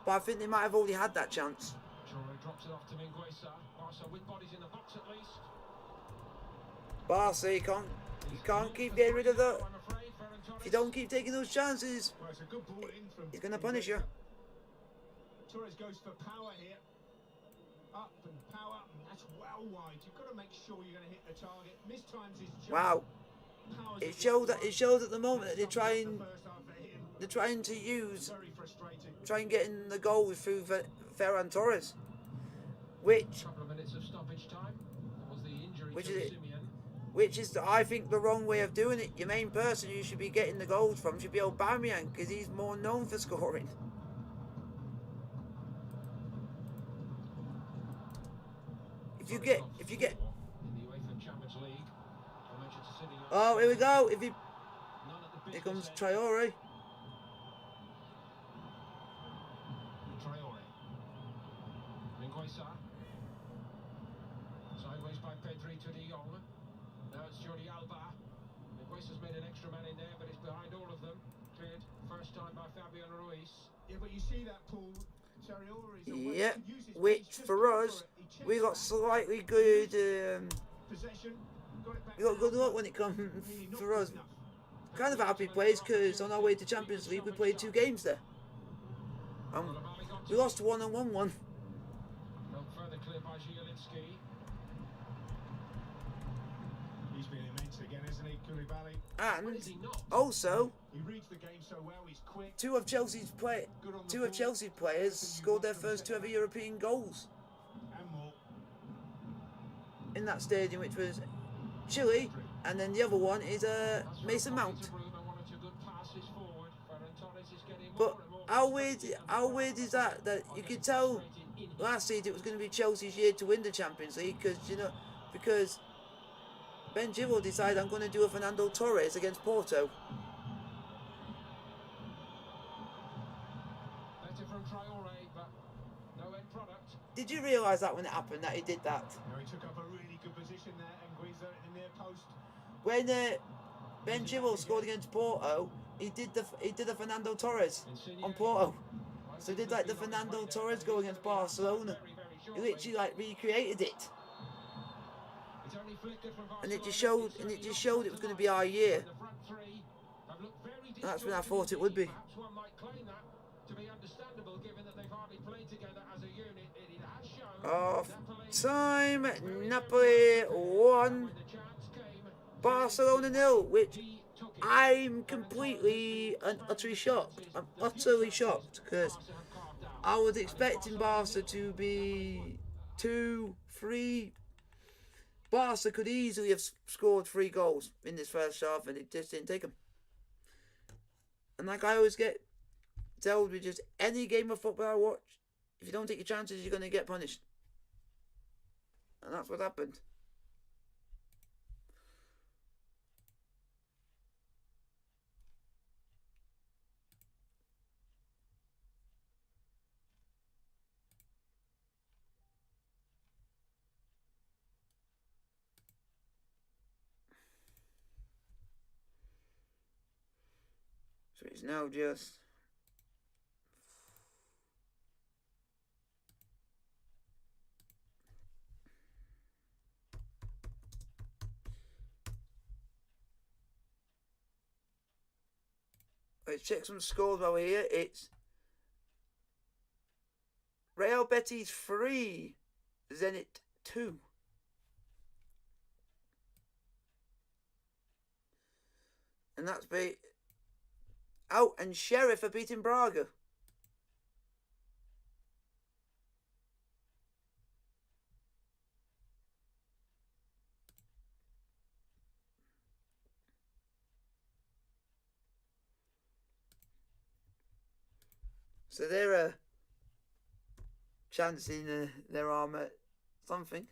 but I think they might have already had that chance. Traore drops it off to Minguesa. Barca with bodies in the box at least. Barca, you can't keep getting rid of that. I'm afraid, Ferran Torres. If you don't keep taking those chances, Well, it's a good ball in from he's going to punish you. Torres goes for power here. Up and power, and that's well wide. You've got to make sure you're going to hit the target. Mistimes his jump. Wow. Powers It shows at the moment that The they're trying first half for him. to use Very frustrating. try and get in the goals through Ferran Torres, which A couple of minutes of stoppage time. That was the injury Which to is it? Simeon. is I think the wrong way of doing it. Your main person you should be getting the goals from should be Aubameyang, because he's more known for scoring. If you get In the UEFA Champions League. I mentioned to City last oh, here we go. none at the Here business comes end. Traore. Traore. Minguesa. Sideways by Pedri to De Jong. Now it's Jordi Alba. Minguesa's made an extra man in there, but it's behind all of them. Cleared first time by Fabian Ruiz. Yeah, but you see that, Paul. Traore is a way Yeah, to use his which pace, just for go us, it. He checks we got that, slightly good. possession, got it back We got good now. luck when it comes Really not for good us. enough. Kind of happy place because on our way to Champions League we played 2 games there. We lost 1 and 1-1. No further clear by Zielinski. He's been immense again, isn't he, Koulibaly? When And is he not? also, He reads the game so well. He's quick. two of Chelsea's players scored their first 2 ever European goals And more. in that stadium, which was Chile, and then the other one is Mason Mount. But how weird is that? That you could tell last season it was going to be Chelsea's year to win the Champions League, because Ben Chilwell decided I'm going to do a Fernando Torres against Porto. Better from Traore, but no end product. Did you realise that when it happened that he did that? No, he took up a really good position there, and Guiza in the near post. When Ben Chilwell scored against Porto, he did the Fernando Torres on Porto. So he did like the Fernando Torres goal against Barcelona. He literally like recreated it. And it just showed it was going to be our year. And that's when I thought it would be. Perhaps one might claim that to be understandable, given that they've hardly played together as a unit. It has shown Off Napoli time, Napoli 1, when the chance came. Barcelona 0, which I'm completely and utterly shocked. I'm utterly shocked because I was expecting Barca to be 2-3. Barca could easily have scored 3 goals in this first half, and it just didn't take them. And like I always get told with just any game of football I watch, if you don't take your chances, you're going to get punished. And that's what happened. So it's now just let's check some scores while we're here. It's Real Betis 3, Zenit 2. And that's and Sheriff are beating Braga. So they're a chance in their arm at something.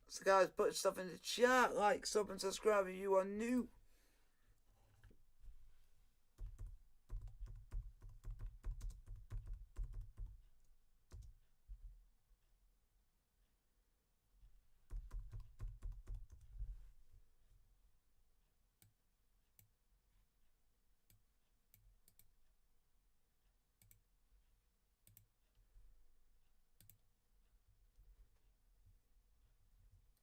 So guys, put stuff in the chat, like, sub and subscribe if you are new.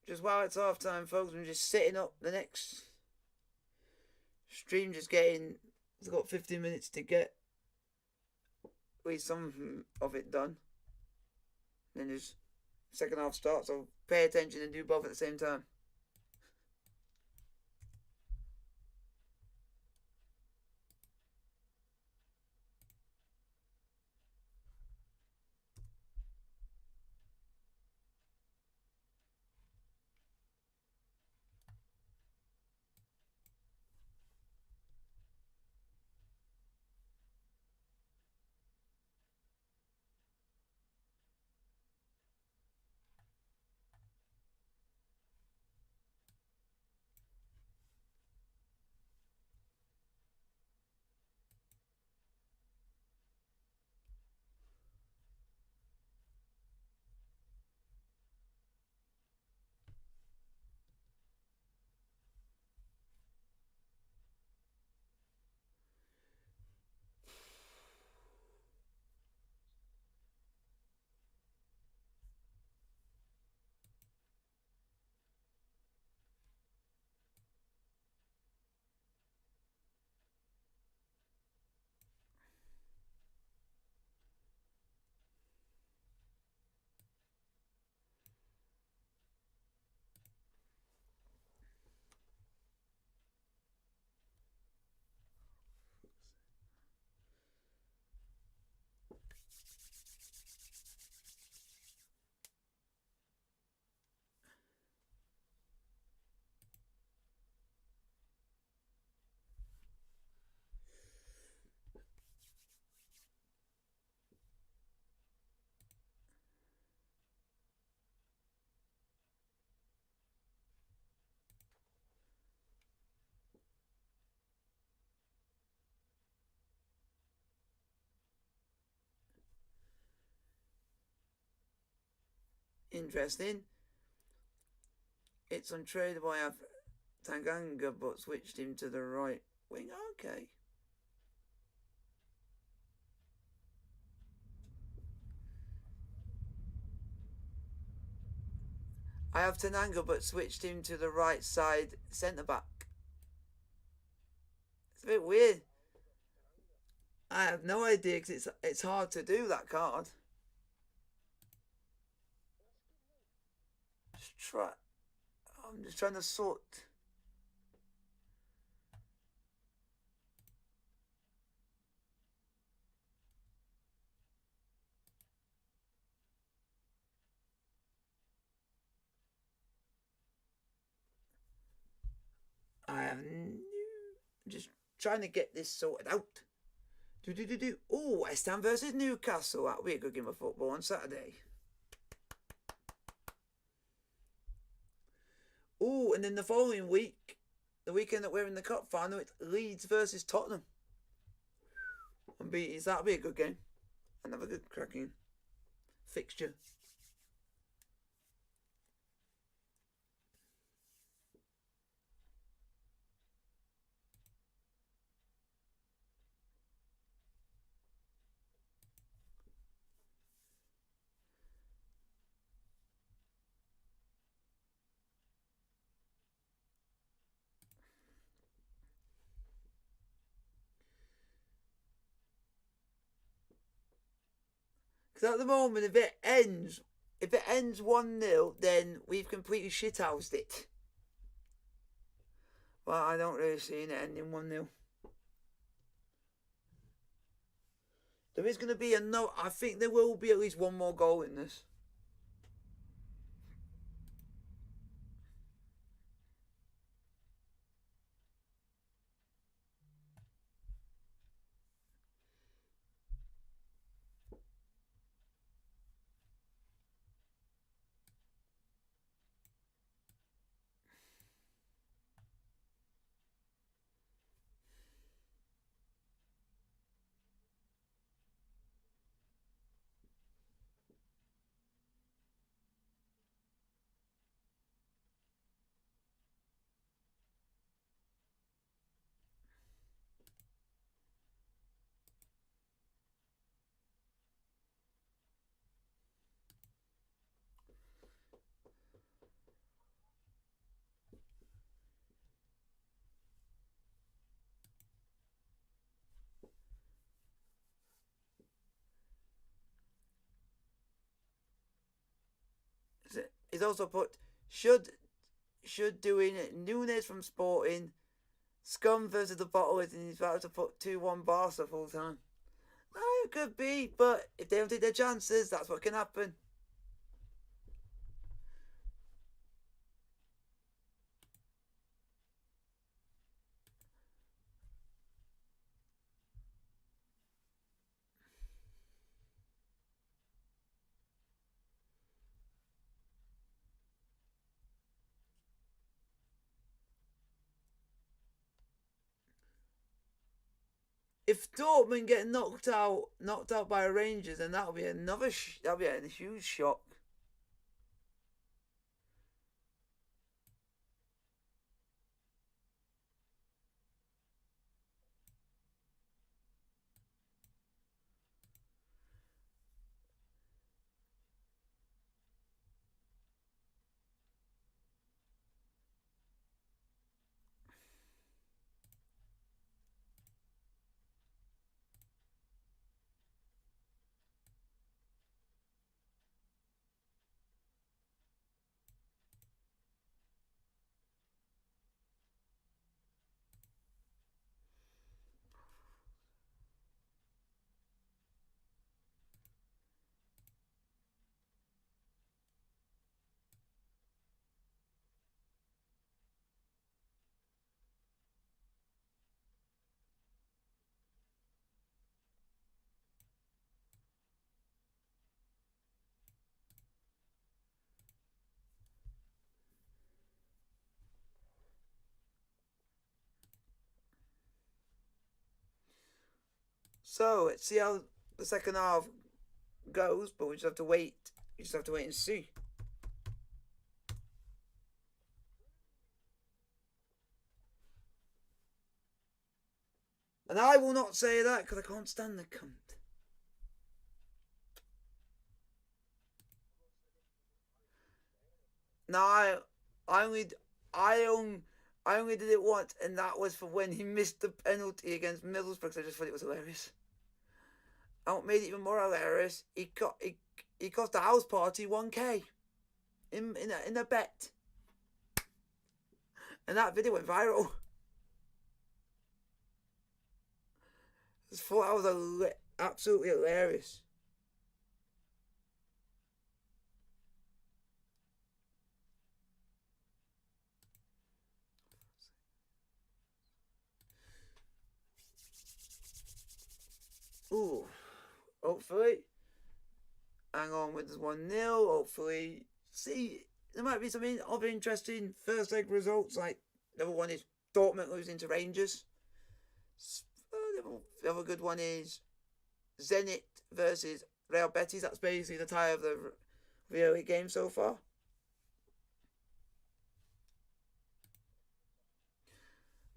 Just while it's half time, folks, I'm just setting up the next stream. It's got 15 minutes to get with some of it done. Then just second half starts, so pay attention and do both at the same time. Interesting. It's untradeable. I have Tanganga, but switched him to the right wing. Okay. I have Tananga, but switched him to the right side centre back. It's a bit weird. I have no idea because it's hard to do that card. I'm just trying to sort. Just trying to get this sorted out. Oh, West Ham versus Newcastle. That'll be a good game of football on Saturday. Oh, and then the following week, the weekend that we're in the cup final, it's Leeds versus Tottenham. That'll be a good game. Another good cracking fixture. Because at the moment, if it ends 1-0, then we've completely shithoused it. But I don't really see it ending 1-0. There is going to be I think there will be at least one more goal in this. He's also put should doing Nunes from Sporting, Scum versus the Bottlers, and he's about to put 2-1 Barca full time. It could be, but if they don't take their chances, that's what can happen. If Dortmund get knocked out by Rangers, then that'll be that'll be a huge shock. So let's see how the second half goes, but we just have to wait. You just have to wait and see. And I will not say that because I can't stand the cunt. No, I only, I only, I only did it once, and that was for when he missed the penalty against Middlesbrough. Because I just thought it was hilarious. And what made it even more hilarious, he cost the house party 1k in a bet, and that video went viral. I just thought that was absolutely hilarious. Ooh, hopefully. Hang on with 1-0. Hopefully, see, there might be some other interesting first leg results. Like the other one is Dortmund losing to Rangers. The other good one is Zenit versus Real Betis. That's basically the tie of the early game so far.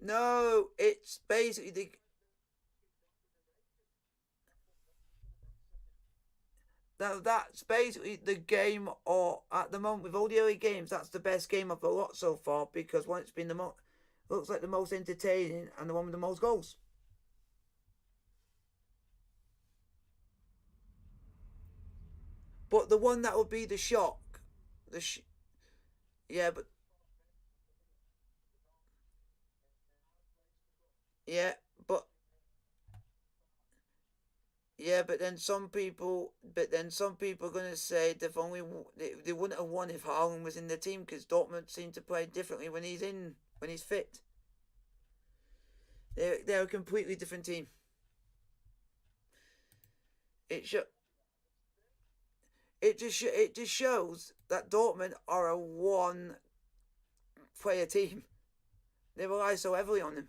No, it's basically that's basically the game, or at the moment with all the early games, that's the best game of the lot so far because one, it's been looks like the most entertaining and the one with the most goals. But the one that would be the shock, yeah, but yeah, but yeah, but then some people are gonna say they wouldn't have won if Haaland was in the team because Dortmund seem to play differently when he's fit. They're a completely different team. It should it just shows that Dortmund are a one player team. They rely so heavily on him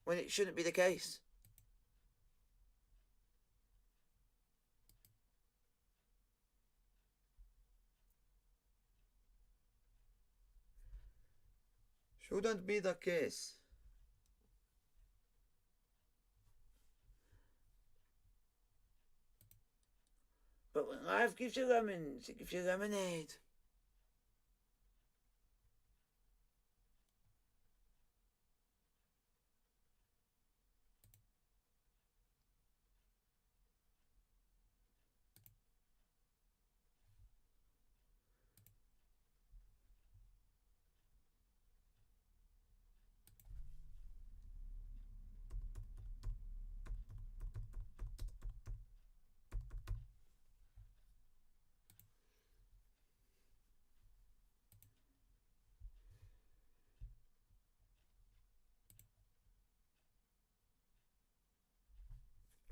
when it shouldn't be the case. Shouldn't be the case. But when life gives you lemons, it gives you lemonade.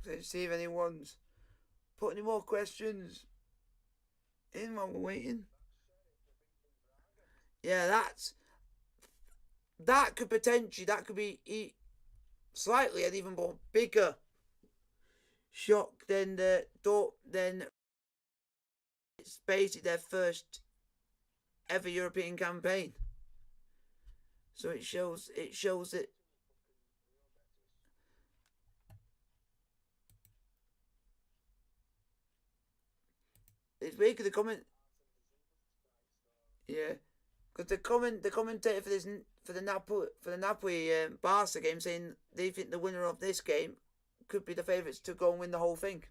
Let's see if anyone's put any more questions in while we're waiting. Yeah, that could be slightly an even more bigger shock than it's basically their first ever European campaign. So it shows that it's weird because the comment, yeah, because the commentator for the Napoli Barca game saying they think the winner of this game could be the favourites to go and win the whole thing.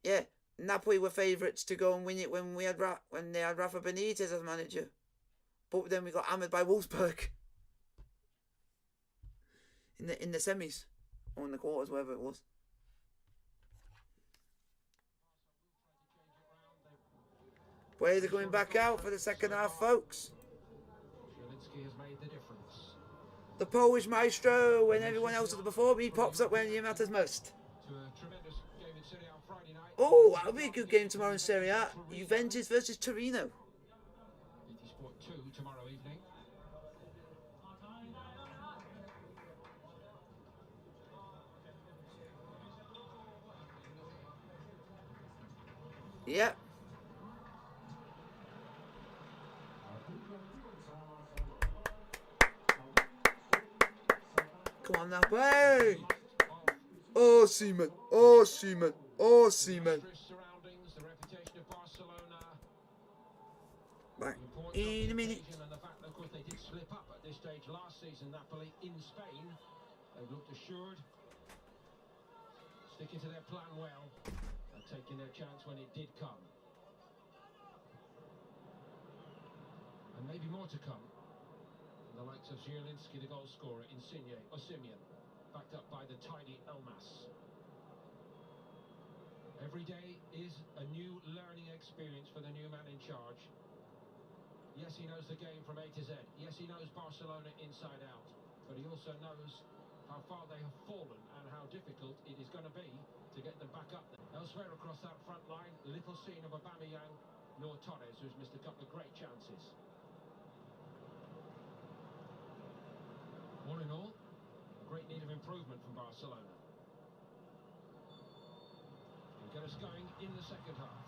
Yeah, Napoli were favourites to go and win it when they had Rafa Benitez as manager, but then we got hammered by Wolfsburg in the semis or in the quarters, whatever it was. Players are coming back out for the second half, folks. The Polish maestro, when everyone else at the before me pops up when it matters most. Oh, that'll be a good game tomorrow in Serie A. Juventus versus Torino. Yep. Come on, Napoli. Oh, Seaman. Oh, Seaman. Oh, Seaman. Surroundings, the reputation of Barcelona. Back in a minute. And the fact that, of course, they did slip up at this stage last season, Napoli, in Spain. They've looked assured, sticking to their plan well, and taking their chance when it did come. And maybe more to come. The likes of Zielinski, the goal scorer, Insigne, Osimhen, backed up by the tidy Elmas. Every day is a new learning experience for the new man in charge. Yes, he knows the game from A to Z. Yes, he knows Barcelona inside out. But he also knows how far they have fallen and how difficult it is going to be to get them back up there. Elsewhere across that front line, little seen of Aubameyang nor Torres, who's missed a couple of great chances. All in all, a great need of improvement from Barcelona. Will get us going in the second half.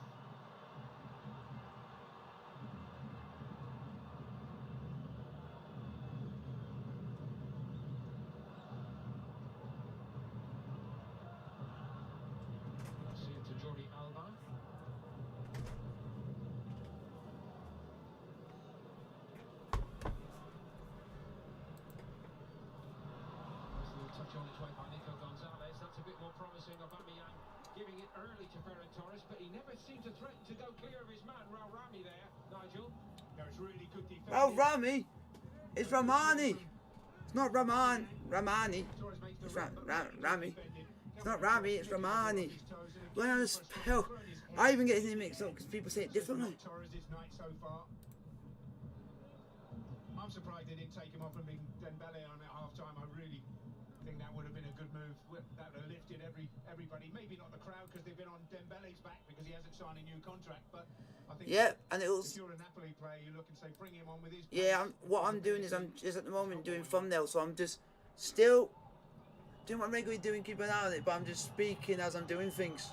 Aubameyang giving it early to Ferran Torres, but he never seemed to threaten to go clear of his man, Rami there, Nigel. No, it's really good defense. Rami. It's Ramani. It's not Ramani. It's Rami. It's not Rami, it's Ramani. Learn how to spell. I even get his name mixed up because people say it differently. I'm surprised they didn't take him off and bring Dembele on at half time. I really think that would have been a good move. That would have lifted everybody. Maybe not the crowd because they've been on Dembele's back because he hasn't signed a new contract. But I think and it was. If you're a Napoli player, you look and say, bring him on with his. What I'm doing is I'm just at the moment doing thumbnails, so I'm just still doing what I'm regularly doing, keep an eye on it, but I'm just speaking as I'm doing things.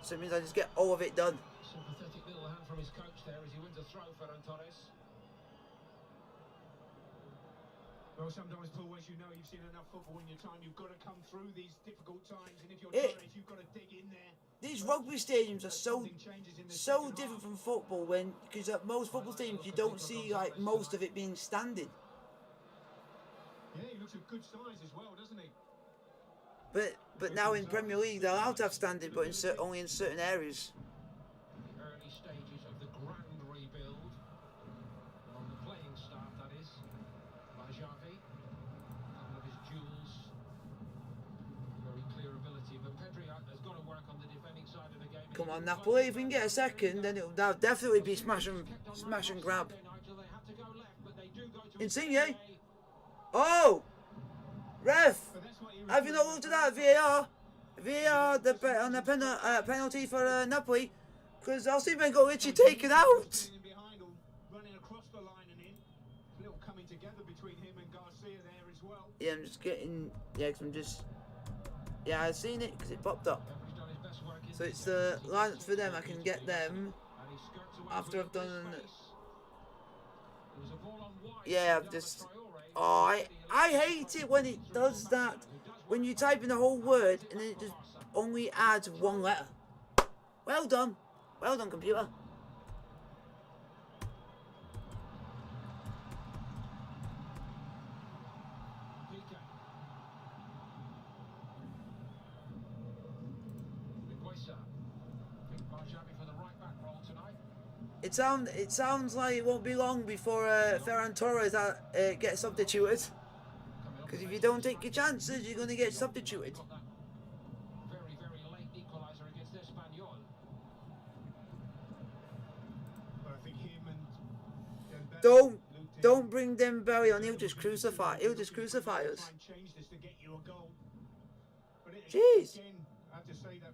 So it means I just get all of it done. Sympathetic little hand from his coach there as he wins a throw for Torres. Well, sometimes, Paul, as you know, you've seen enough football in your time. You've got to come through these difficult times, and if you're Torres, you've got to dig in there. These rugby stadiums are so different from football, because at most football stadiums you don't see like most of it being standing. Yeah, he looks a good size as well, doesn't he? But now in Premier League they're allowed to have standing, but only in certain areas. The early stages of the grand rebuild on the playing staff, that is, by Xavi. A couple of his duels, very clear ability, but Pedri has got to work on the defending side of the game. Come on, Napoli, if we can get a second, then that'll definitely be smash and grab. Insigne. Oh, ref. Have you not looked at that VAR? VAR on the penalty for Napoli, because Osimhen got literally taken out. Running across the line and in. A little coming together between him and Garcia there as well. Yeah, I'm just getting. Yeah, because I'm just. Yeah, I've seen it because it popped up. So it's the lineups for them. I can get them after I've done. Yeah, I've just. Oh, I hate it when it does that. When you type in the whole word and then it just only adds one letter. Well done, computer. It sounds like it won't be long before Ferran Torres gets substituted. Because if you don't take your chances, you're going to get substituted. Very, very late equaliser against Espanyol. But I think him and Don't bring Dembele on. He'll just crucify us. Jeez.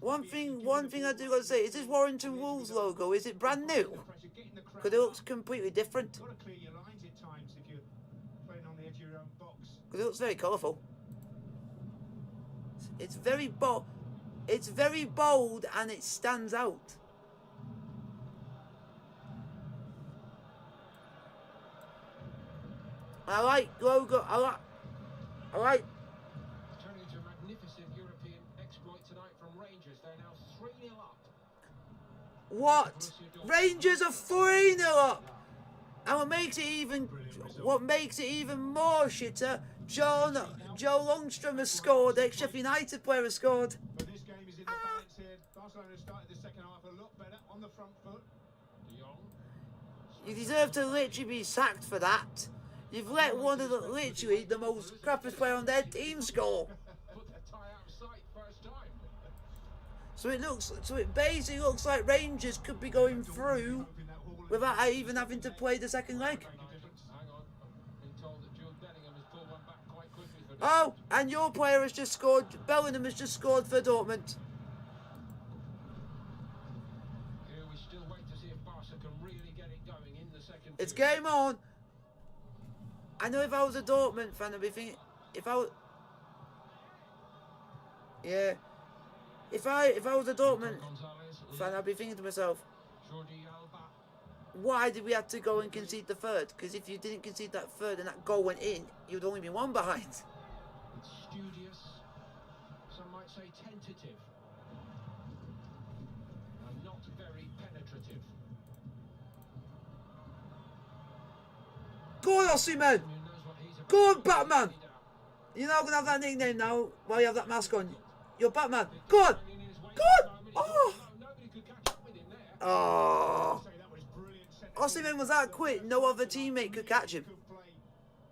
One thing I do got to say is this Warrington Wolves logo. Is it brand new? Because it looks completely different. Because it looks very colourful. It's very bold. It's very bold and it stands out. I like logo. I like. Turning to a magnificent European exploit tonight from Rangers. They're now 3-0 up. What? Rangers are 3-0 up. And what makes it even more shitter, Joe Longstrom has scored. The Sheffield United player has scored. But this game is in the balance here. Barcelona started the second half a lot better on the front foot. De Jong. You deserve to literally be sacked for that. You've let one of literally the most crappiest player on their team score. Put the tie out of sight first time. So it basically looks like Rangers could be going through without even having to play the second leg. Hang on. Been told that Jude Bellingham has pulled one back quite quickly for Oh, and your player has just scored. Bellingham has just scored for Dortmund. Here we still wait to see if Barca can really get it going in the second. It's period. game on. I know if I was a Dortmund fan, I'd be thinking, if I was a Dortmund Gonzalez, fan, I'd be thinking to myself, Jordi Alba. why did we have to go and concede the third? Because if you didn't concede that third and that goal went in, you'd only be one behind. It's studious. Some might say tentative. And not very penetrative. Go on, Osimhen! Who knows what he's about. Go on, Batman! You're not going to have that nickname now while you have that mask on. You're Batman. Go on! Go on! Oh! Nobody could catch up with him there. Oh! Say that was brilliant. Osimhen was that quick, no other teammate could catch him. Good play.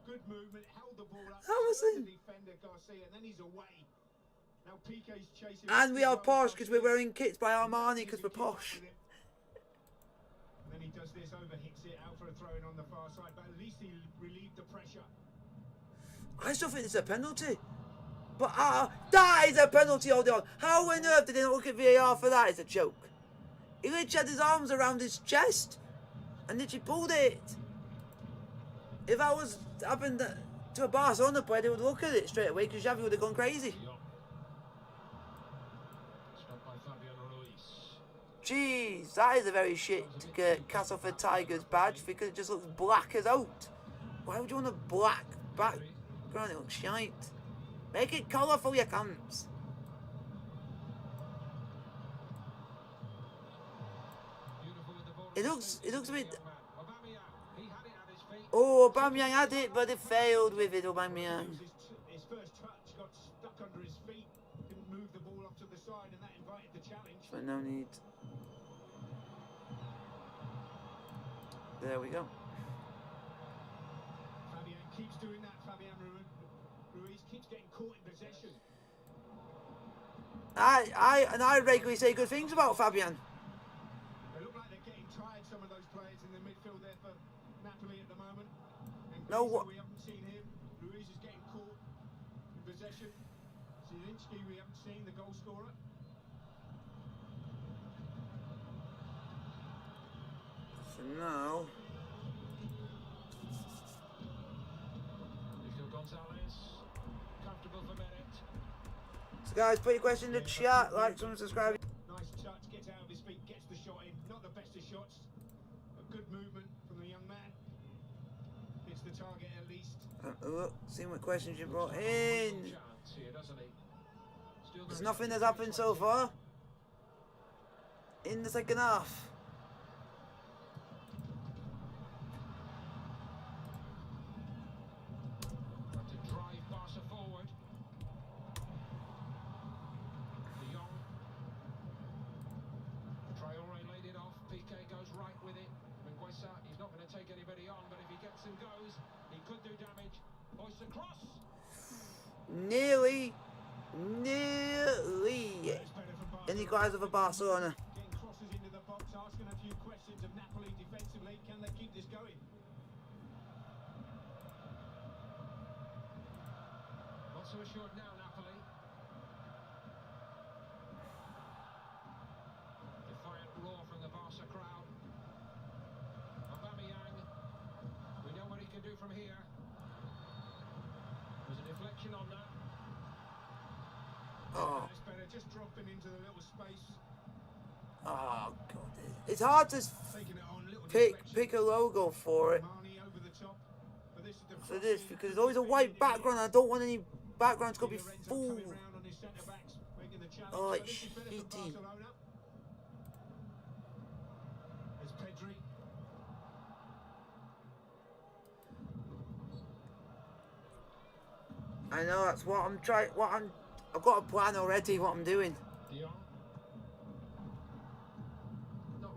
Good movement. Held the ball up. That was slowed it. the defender Garcia, and then he's away. Now Piqué's chasing. And we are posh because we're wearing kits by Armani because we're posh. And then he does this, overhits it out for a throw in on the far side, but at least he relieved the pressure. I still think it's a penalty. But that is a penalty, hold on. How on earth did they not look at VAR for that? It's a joke. He literally had his arms around his chest and literally pulled it. If that was happened to a Barcelona player, they would look at it straight away because Xavi would have gone crazy. De Jong. Stopped by Fabian Ruiz. Jeez, that is a very shit Castleford Tigers badge because it just looks black as out. Why would you want a black background? It looks shite. Make it colourful, you cunts. Beautiful with the ball. It looks a bit. Aubameyang, he had it at his feet. Oh, Aubameyang had it, but it failed with it, Aubameyang. His first touch got stuck under his feet. Couldn't move the ball off to the side, and that invited the challenge. But no need. There we go. Fabian keeps doing that. Fabian Ruiz keeps getting caught in possession. I regularly say good things about Fabian. They look like they're getting tired, some of those players in the midfield there for Napoli at the moment. And No, Griezmann, what? we haven't seen him. Ruiz is getting caught in possession. Zielinski, we haven't seen, the goal scorer. So now, Victor Gonzalez, comfortable for Merit. so guys, put your question in the chat, like, subscribe. Nice touch, gets out of his feet, gets the shot in. Not the best of shots. A good movement from the young man. Hits the target at least. Look, see what questions you brought in. Chance here, doesn't he? Still There's very nothing that's happened so far in the second half. Got to drive Barca forward. De Jong. Traore laid it off. Piqué goes right with it. Mingueza, he's not going to take anybody on, but if he gets and goes, he could do damage. Hoists across. Nearly. It's better for Barca. Any guys of a Barcelona? Getting crosses into the box, asking a few questions of Napoli defensively. Can they keep this going? Not so assured now, Napoli. Defiant roar from the Barca crowd. Aubameyang. We know what he can do from here. There's a deflection on that. Oh, It's better just dropping into the little space, oh God! It's hard to taking it on, little pick deflection. a logo for it. Marnie over the top. But this is the for this because there's always a white background. I don't want any background to go be full. Oh, it's shitty. I know that's what I'm trying. I've got a plan already. What I'm doing.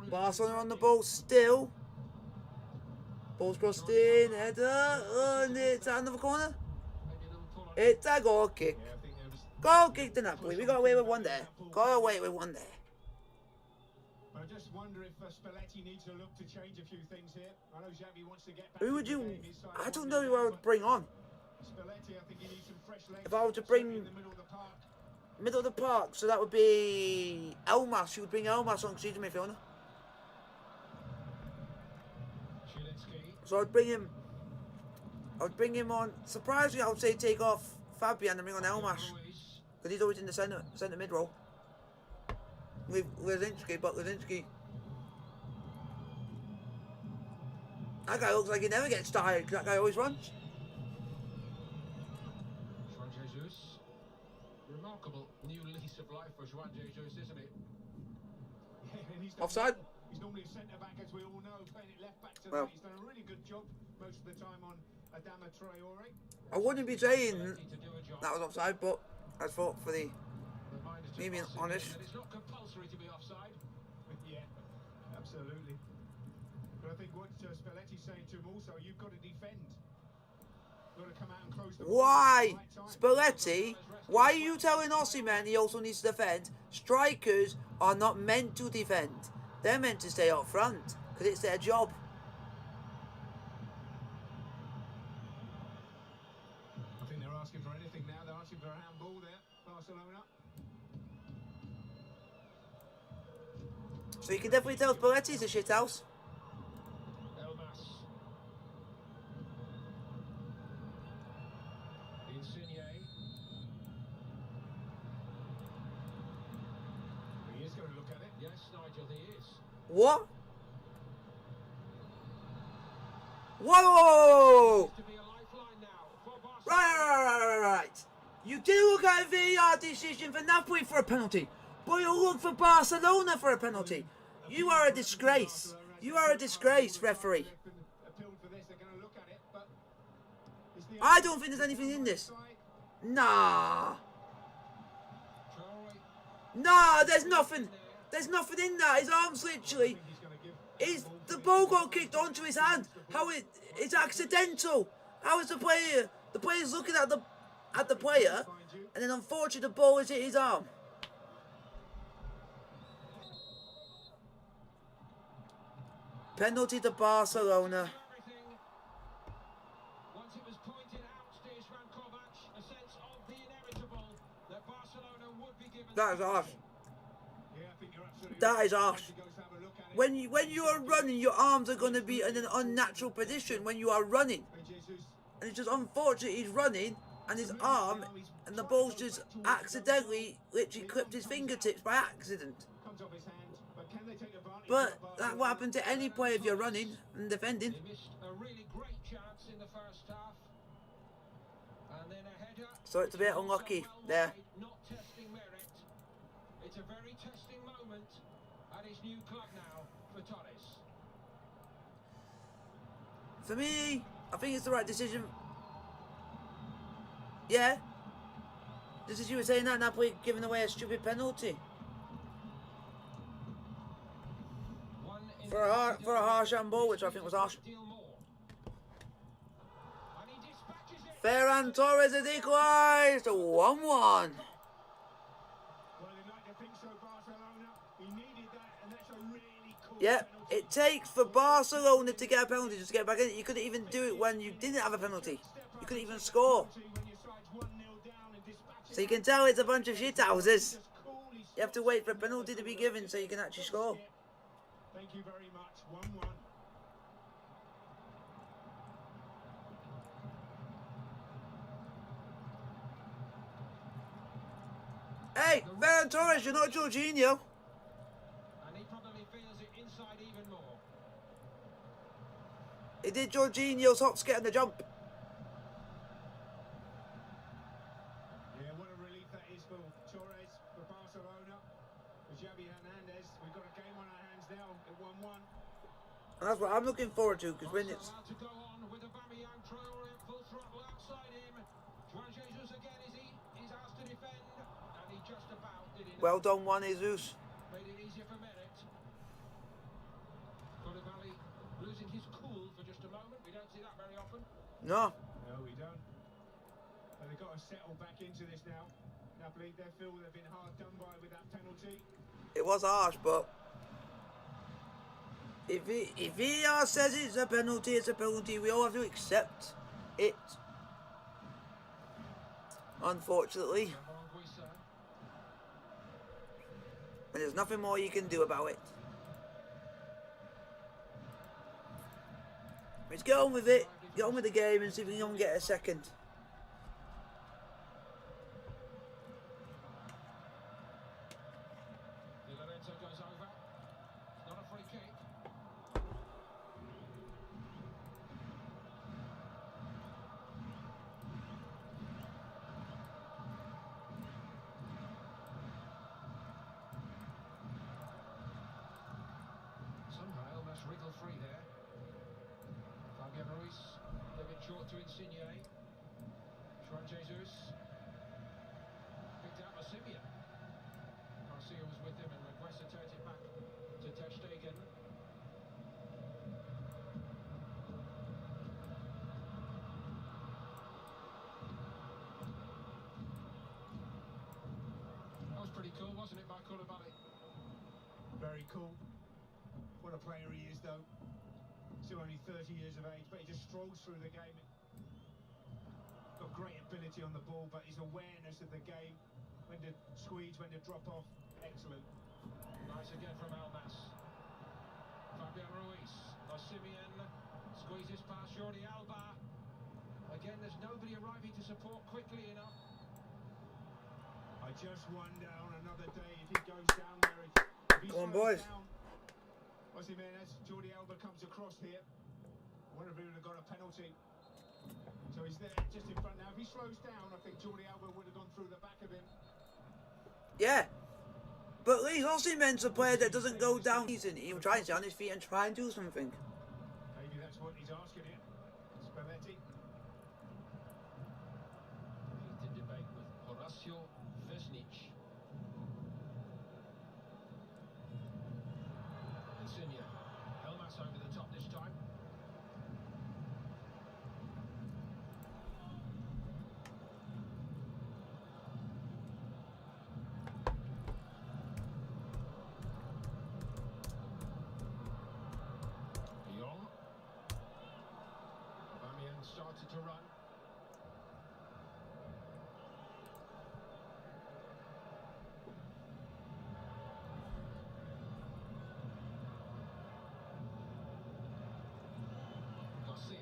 Barcelona on the ball still. Ball's crossed in, header, and it's out of the corner. It's a goal kick. Goal kick to Napoli. We got away with one there. Got away with one there. I just wonder if Spalletti needs to look to change a few things here. I know Xavi wants to get back. Who would you? I don't know who I would bring on. Spalletti, I think he needs some fresh legs. If I were to bring in the middle of the park. Middle of the park, so that would be Elmas. You would bring Elmas on because he's a midfielder. So I'd bring him on. Surprisingly, I would say take off Fabian and bring on Elmas because he's always in the centre mid role. With Lazinski, but Lazinski, that guy looks like he never gets tired because that guy always runs. Remarkable new lease of life for Juan Jesus, isn't it? Yeah, Offside. He's normally a centre back, as we all know, playing it left back tonight. Well, he's done a really good job most of the time on Adama Traore. I wouldn't be saying that was offside, but I thought for the me being honest. It's not compulsory to be offside. Yeah, absolutely. But I think what Spalletti's saying to him also, you've got to defend. You've got to come out and close the ball Why, at the right time. Spalletti? Why are you telling Osimhen he also needs to defend? Strikers are not meant to defend. They're meant to stay up front because it's their job. I think they're asking for anything now. They're asking for a handball there, Barcelona. So you can definitely tell Spalletti's a shithouse. Elmas. Insigne. He is going to look at it. Yes, Nigel, he is. What? Whoa! To be a lifeline now for Barcelona. Right. You do look at a VAR decision for Napoli for a penalty, but you look for Barcelona for a penalty. You are a disgrace. You are a disgrace, referee. I don't think there's anything in this. Nah. Nah, there's nothing. There's nothing in that. His arm's literally... the ball got kicked onto his hand. It's accidental. How is the player... The player's looking at the player, and then unfortunately the ball has hit his arm. Penalty to Barcelona. Once it was pointed out to Stefan Kovac, a sense of the inevitable that Barcelona would be given. That is harsh. That is harsh. When you are running, your arms are going to be in an unnatural position when you are running. And it's just unfortunate he's running and his arm and the ball's just accidentally literally clipped his fingertips by accident. But that's what happened to any player if you're running and defending. They missed a really great chance in the first half. And then a header. So it's a bit unlucky there. Not testing merit. It's a very testing moment at his new club now for Torres. For me, I think it's the right decision. Yeah. Just as you were saying that, Napoli giving away a stupid penalty. For a harsh handball, which I think was harsh. Ferran Torres has equalised 1-1. Yep, it takes for Barcelona to get a penalty just to get back in. You couldn't even do it when you didn't have a penalty. You couldn't even score. So you can tell it's a bunch of shithouses. You have to wait for a penalty to be given so you can actually score. Thank you very much. 1-1. Hey, Ferran Torres, you're not Jorginho. And he probably feels it inside even more. He did Jorginho's hop, skip and the jump. Xavi Hernandez. We've got a game on our hands now at 1-1. And that's what I'm looking forward to, because when it's... Allowed to go on with Aubameyang, Traore at full throttle outside him. Juan Jesus again, he's asked to defend, and he just about did it. Well done, Juan Jesus. Made it easier for Merit. Koulibaly losing his cool for just a moment. We don't see that very often. No. No, we don't. And they've got to settle back into this now. Napoli, they feel they've been hard done by with that penalty. It was harsh, but... If VAR says it's a penalty, it's a penalty. We all have to accept it. Unfortunately. And there's nothing more you can do about it. Let's get on with it. Get on with the game and see if we can get a second. Di Lorenzo goes over. It's not a free kick. Somehow must wriggle free there. Fabian Ruiz, a bit short to Insigne. Juan Jesus. Picked out by Simeon. Garcia was with him and Reguesa turns it back to Ter Stegen. That was pretty cool, wasn't it, by Koulibaly? Very cool. What a player he is, though. Still only 30 years of age, but he just strolls through the game. Got great ability on the ball, but his awareness of the game, when to squeeze, when to drop off, excellent. Nice again from Almas. Fabian Ruiz. Simeon squeezes past Jordi Alba. Again, there's nobody arriving to support quickly enough. I just wonder on another day if he goes down there. If he Come on, slows boys. down, Jimenez, Jordi Alba comes across here. I wonder if he would have got a penalty. So he's there just in front now. If he slows down, I think Jordi Alba would have gone through the back of him. Yeah. But at least Osimhen's a player that doesn't go down. He'll try and stay on his feet and try and do something. Maybe that's what he's asking here. Spalletti. Heated debate with Horacio Vesnic. Insigne. Elmas over the top this time. Young. Aubameyang started to run. Garcia.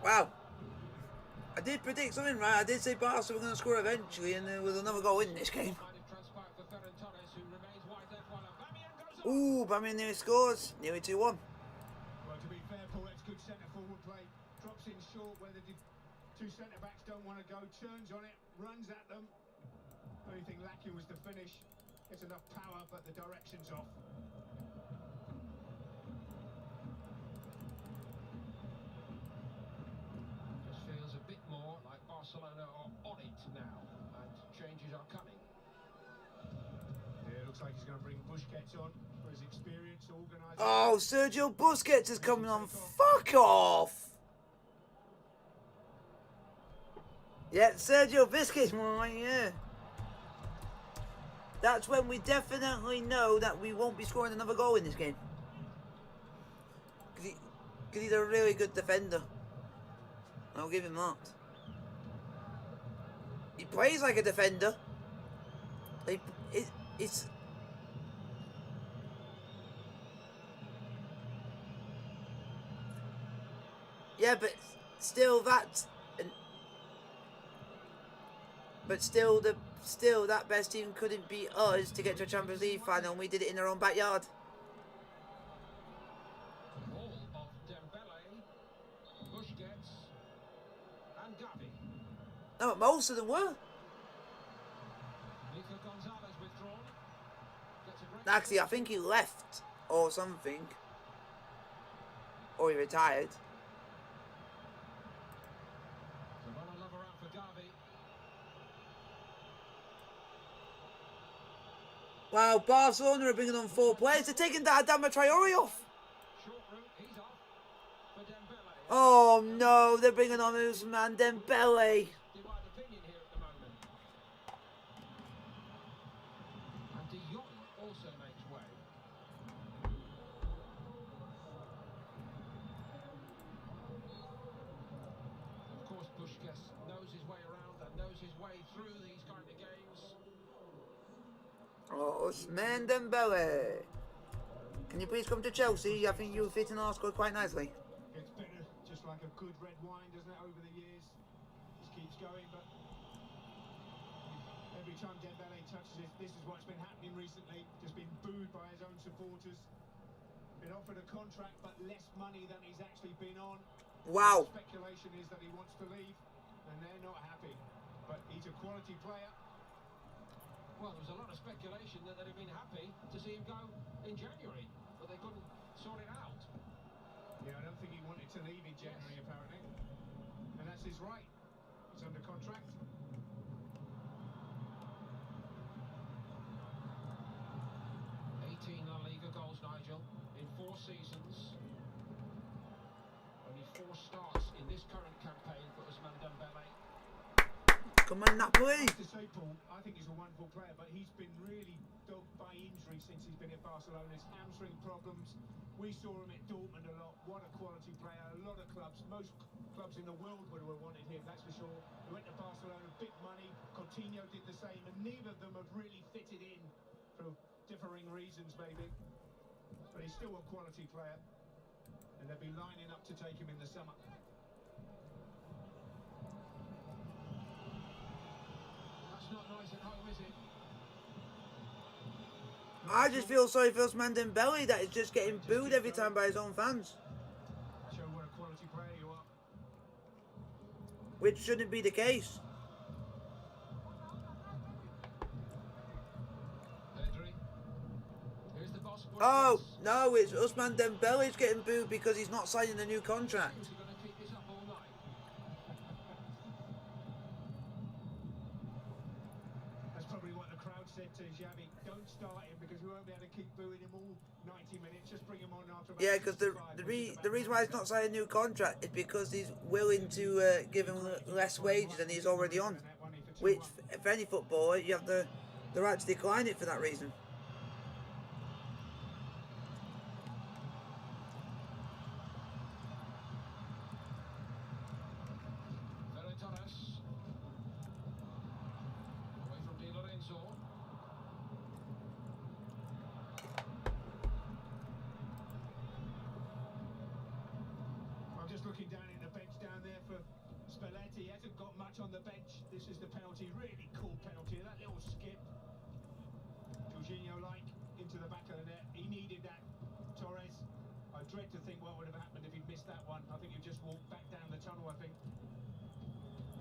Wow. I did predict something right. I did say Barca were going to score eventually, and there was another goal in this game. Might have transpired for Ferran Torres, who remains wide left while Aubameyang goes on. Ooh, Bamian nearly scores. Nearly 2-1. Well, to be fair, Paul, that's good centre-forward play. Drops in short where the two centre-backs don't want to go. Turns on it, runs at them. Only thing lacking was the finish. Gets enough power, but the direction's off. Just feels a bit more like Barcelona are on it now, and changes are coming. Yeah, it looks like he's going to bring Busquets on for his experience, organised. Oh, Sergio Busquets is coming on. Fuck off. Yeah, Sergio Busquets, yeah. That's when we definitely know that we won't be scoring another goal in this game. Because he's a really good defender. I'll give him that. He plays like a defender. It's... Yeah, but still that... But still, that best team couldn't beat us to get to a Champions League final, and we did it in our own backyard. Ball of Dembele, Busquets, and Gavi. No, but most of them were. Nico Gonzalez. Actually, I think he left or something. Or he retired. Savannah Lover out for Garvey. Wow, Barcelona are bringing on 4 players. They're taking that Adama Traore off. Short route, he's off for Dembele. Oh no, they're bringing on Ousmane Dembele. Divide opinion here at the moment. And De Jong also makes way. Of course, Busquets knows his way around and knows his way through these kind of games. Oh, Ousmane Dembele. Can you please come to Chelsea? I think you'll fit in our squad quite nicely. Gets better, just like a good red wine, doesn't it, over the years? Just keeps going, but every time Dembele touches it, this is what's been happening recently. Just been booed by his own supporters. Been offered a contract, but less money than he's actually been on. Wow. The speculation is that he wants to leave, and they're not happy. But he's a quality player. Well, there was a lot of speculation that they'd have been happy to see him go in January, but they couldn't sort it out. Yeah, I don't think he wanted to leave in January, apparently. And that's his right. He's under contract. 18 La Liga goals, Nigel, in 4 seasons. Only 4 starts in this current campaign for Ousmane Dembele. Come on, Napoli. To say, Paul, I think he's a wonderful player, but he's been really dogged by injury since he's been at Barcelona. His hamstring problems. We saw him at Dortmund a lot. What a quality player. A lot of clubs, most clubs in the world would have wanted him, that's for sure. He went to Barcelona, big money. Coutinho did the same, and neither of them have really fitted in for differing reasons, maybe. But he's still a quality player, and they'll be lining up to take him in the summer. That's not nice at home, is it? I just feel sorry for Ousmane Dembele that he's just getting booed every time by his own fans. Show what a quality player you are. Which shouldn't be the case. Pedri. Here's the boss. Oh, no, it's Ousmane Dembele's getting booed because he's not signing a new contract. He's going to keep this up all night. That's probably what the crowd said to Xavi. Don't start him because we won't be able to keep booing him all 90 minutes. Just bring him on after about Yeah, because the 65 reason why he's not signing a new contract is because he's willing to give him less wages than he's already on. Which, for any footballer, you have the right to decline it for that reason. Ferran Torres. Away from Di Lorenzo. I'm just looking down in the bench down there for Spalletti. He hasn't got much on the bench. This is the penalty. Really cool penalty. That little skip. Jorginho-like into the back of the net. He needed that. Torres. I dread to think what would have happened if he'd missed that one. I think he'd just walked back down the tunnel, I think.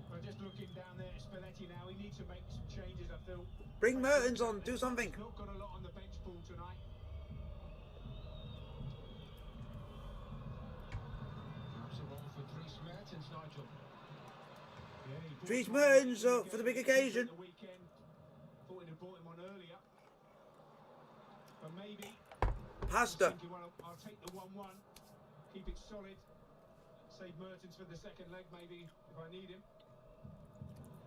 But just looking down there at Spalletti now, he needs to make some changes, I feel. Bring Mertens on, do something. He's not got a lot on the bench pool tonight. Perhaps a role for Dries Mertens, Nigel. Yeah, he brought Dries him on Mertens the for the big occasion. the weekend. Thought he'd have brought him on earlier. But maybe Pasta. thinking, well, I'll take the 1-1, keep it solid, save Mertens for the second leg maybe if I need him.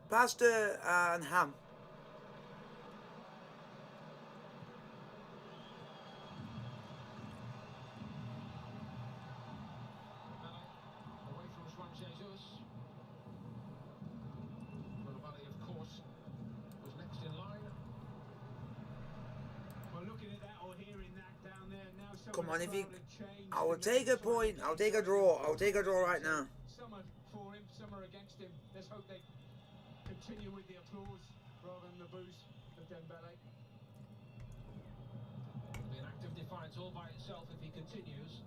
Pasta and ham. Away from Juan Jesus. Koulibaly, of course, was next in line. Well, looking at that or hearing that down there now, some Come of on, the if you... crowd had changed I will against take a the point. side. I'll take a draw. I'll take a draw right now. Some are for him, some are against him. Let's hope they continue with the applause rather than the boos of Dembele. It'll be an act of defiance all by itself if he continues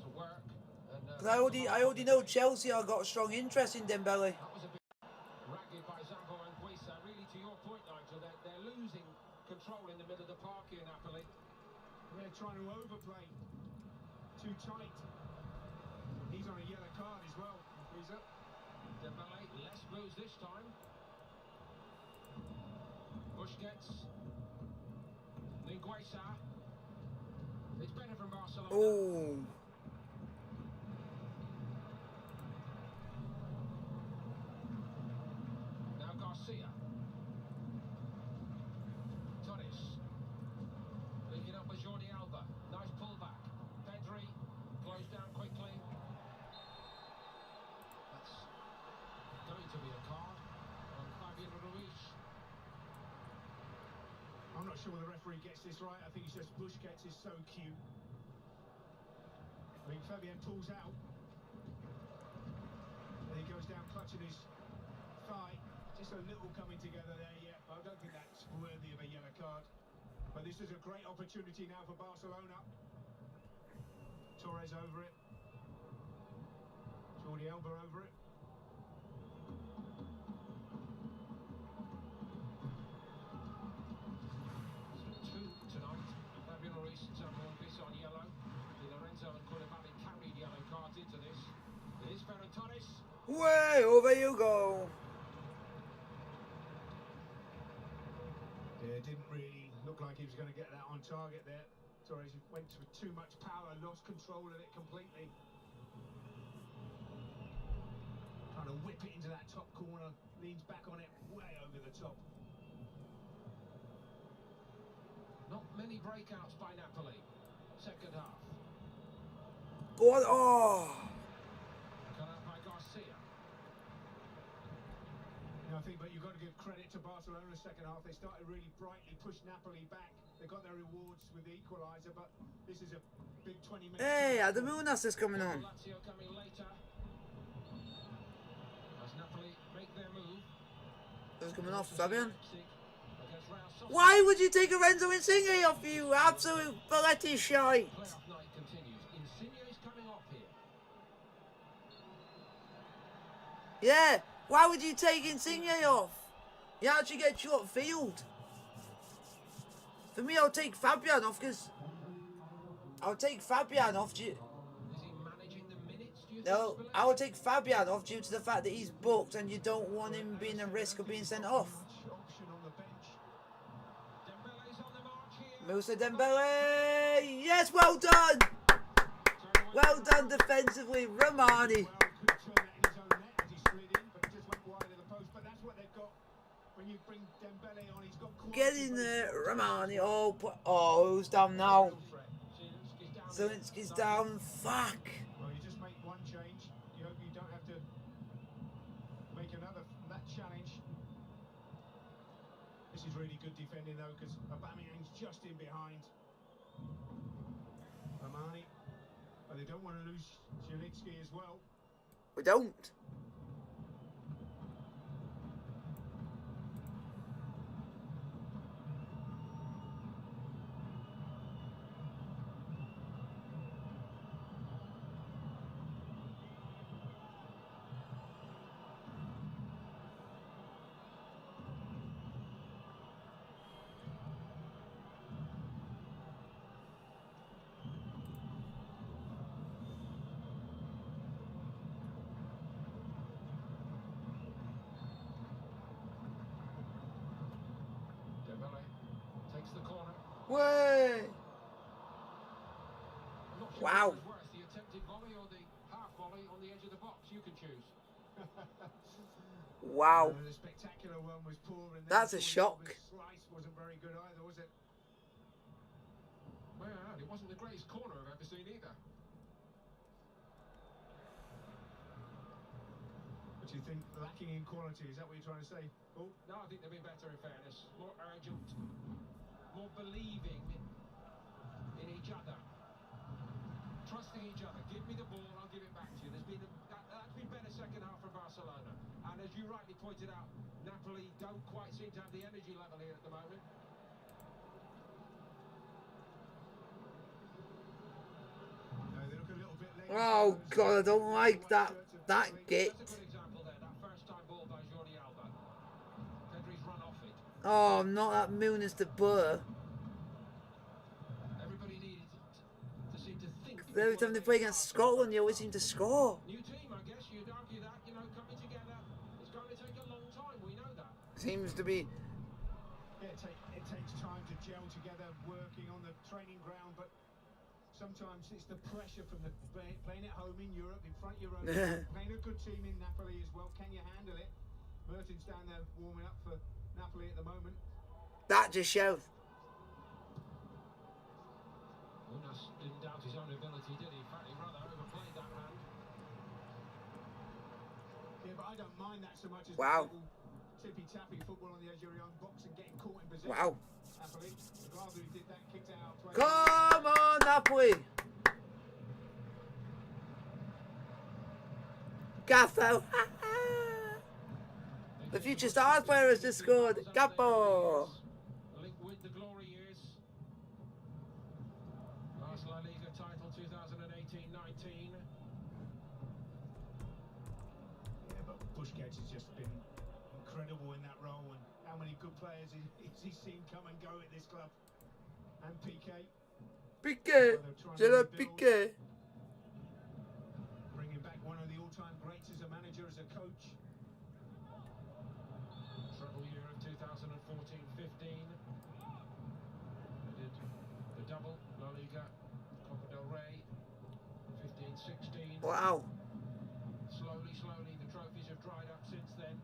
to work. And, 'Cause I already know Chelsea have got a strong interest in Dembele. that was a bit ragged by Zambo and Guisa. Really, to your point, Nigel, they're losing control control in the middle of the park here, Napoli. They're trying to overplay. Too tight. He's on a yellow card as well. He's up. Dembele, less moves this time. Busquets. Linguesa. It's better from Barcelona. Oh. Now Garcia. Torres. Linking up with Jordi Alba. Nice pullback. Pedri closed down quickly. That's going to be a card on Fabian Ruiz. I'm not sure the referee gets this right. I think he says Busquets is so cute. I think Fabian pulls out. And he goes down clutching his thigh. Just a little coming together there, yeah. I don't think that's worthy of a yellow card. But this is a great opportunity now for Barcelona. Torres over it. Jordi Alba over it. Tonight, Fabian Ruiz on this on yellow. Di Lorenzo and Koulibaly carried yellow cards into this. It is Ferran Torres. Way over you go. Yeah, it didn't really look like he was going to get that on target there. Torres went with too much power, lost control of it completely. Trying to whip it into that top corner, leans back on it, way over the top. Not many breakouts by Napoli. Second half. Go on. Oh. Cut out by Garcia. I think, but you've got to give credit to Barcelona in the second half. They started really brightly, pushed Napoli back. They got their rewards with the equaliser, but this is a big 20 minutes. Hey, Adamunas is coming on. Lazio coming later. As Napoli make their move. Who's coming off, Fabian? Against Real Sociedad. Why would you take a Renzo Insigne off, you absolute Balletti shite? Playoff night continues. Insigne's coming off here. Yeah, why would you take Insigne off? He actually gets you upfield. For me, I'll take Fabian off because I'll take Fabian off due. Is he managing the minutes, do you think? No, I will take Fabian off due to the fact that he's booked and you don't want him being a risk of being sent off. Option on the bench. Dembele's on the march here. Musa Dembele, yes, well done. Well done defensively, Romani. Well, could turn that in his own net as he slid in, but it just went wide of the post. But that's what they've got when you bring Dembele on. He's got quality. Get in there, Romani. Oh, who's down now? Zelinski's down. Fuck. Well, you just make one change. You hope you don't have to make another from that challenge. This is really good defending though, because Aubameyang's just in behind. Romani. But they don't want to lose Zielinski as well. We don't. Dembele takes the corner. Way. I'm not sure Wow. which was worse, the attempted volley or the half volley on the edge of the box. You can choose. Wow. The spectacular one was poor, and That's a shock. The slice wasn't very good either, was it? Well, it wasn't the greatest corner I've ever seen either. What do you think? Lacking in quality? Is that what you're trying to say? Oh, No, I think they've been better in fairness. More urgent, more believing in each other. Trusting each other. Give me the ball, I'll give it back to you. That's been better second half for Barcelona. And as you rightly pointed out, Napoli don't quite seem to have the energy level here at the moment. no, they look a little bit late. Oh God, I don't like that git. That's a good example there. That first time ball by Jordi Alba. Pedri's run off it. Oh, not that Muniz to butter. Everybody needed to seem to think. Every time they play against Scotland, they always seem to score. New team, I guess you'd argue that, you know, coming together. It's going to take a long time, we know that. Seems to be. Yeah, it takes time to gel together, working on the training ground, but sometimes it's the pressure from the playing at home in Europe, in front of your own, playing a good team in Napoli as well. Can you handle it? Merton's down there warming up for Napoli at the moment. That just shows. Unas didn't doubt his own ability, did he? In fact, he rather overplayed that hand. Yeah, but I don't mind that so much as Wow. tippy-tappy football on the edge of your own box and getting caught in position. Wow. Napoli, the rather he did that, kicked it out of play. Come on, Napoli. Gaffo. The future Stars player has just scored. Capo. Link with the glory years. Last La Liga title 2018-19. Yeah, but Busquets has just been incredible in that role, and how many good players he's seen come and go at this club. And Piqué. Piqué. Je le Piqué. Bringing back one of the all-time greats as a manager, as a coach. Treble year of 2014-15. They did the double, La Liga, Copa del Rey, 15-16. Wow. Slowly, the trophies have dried up since then.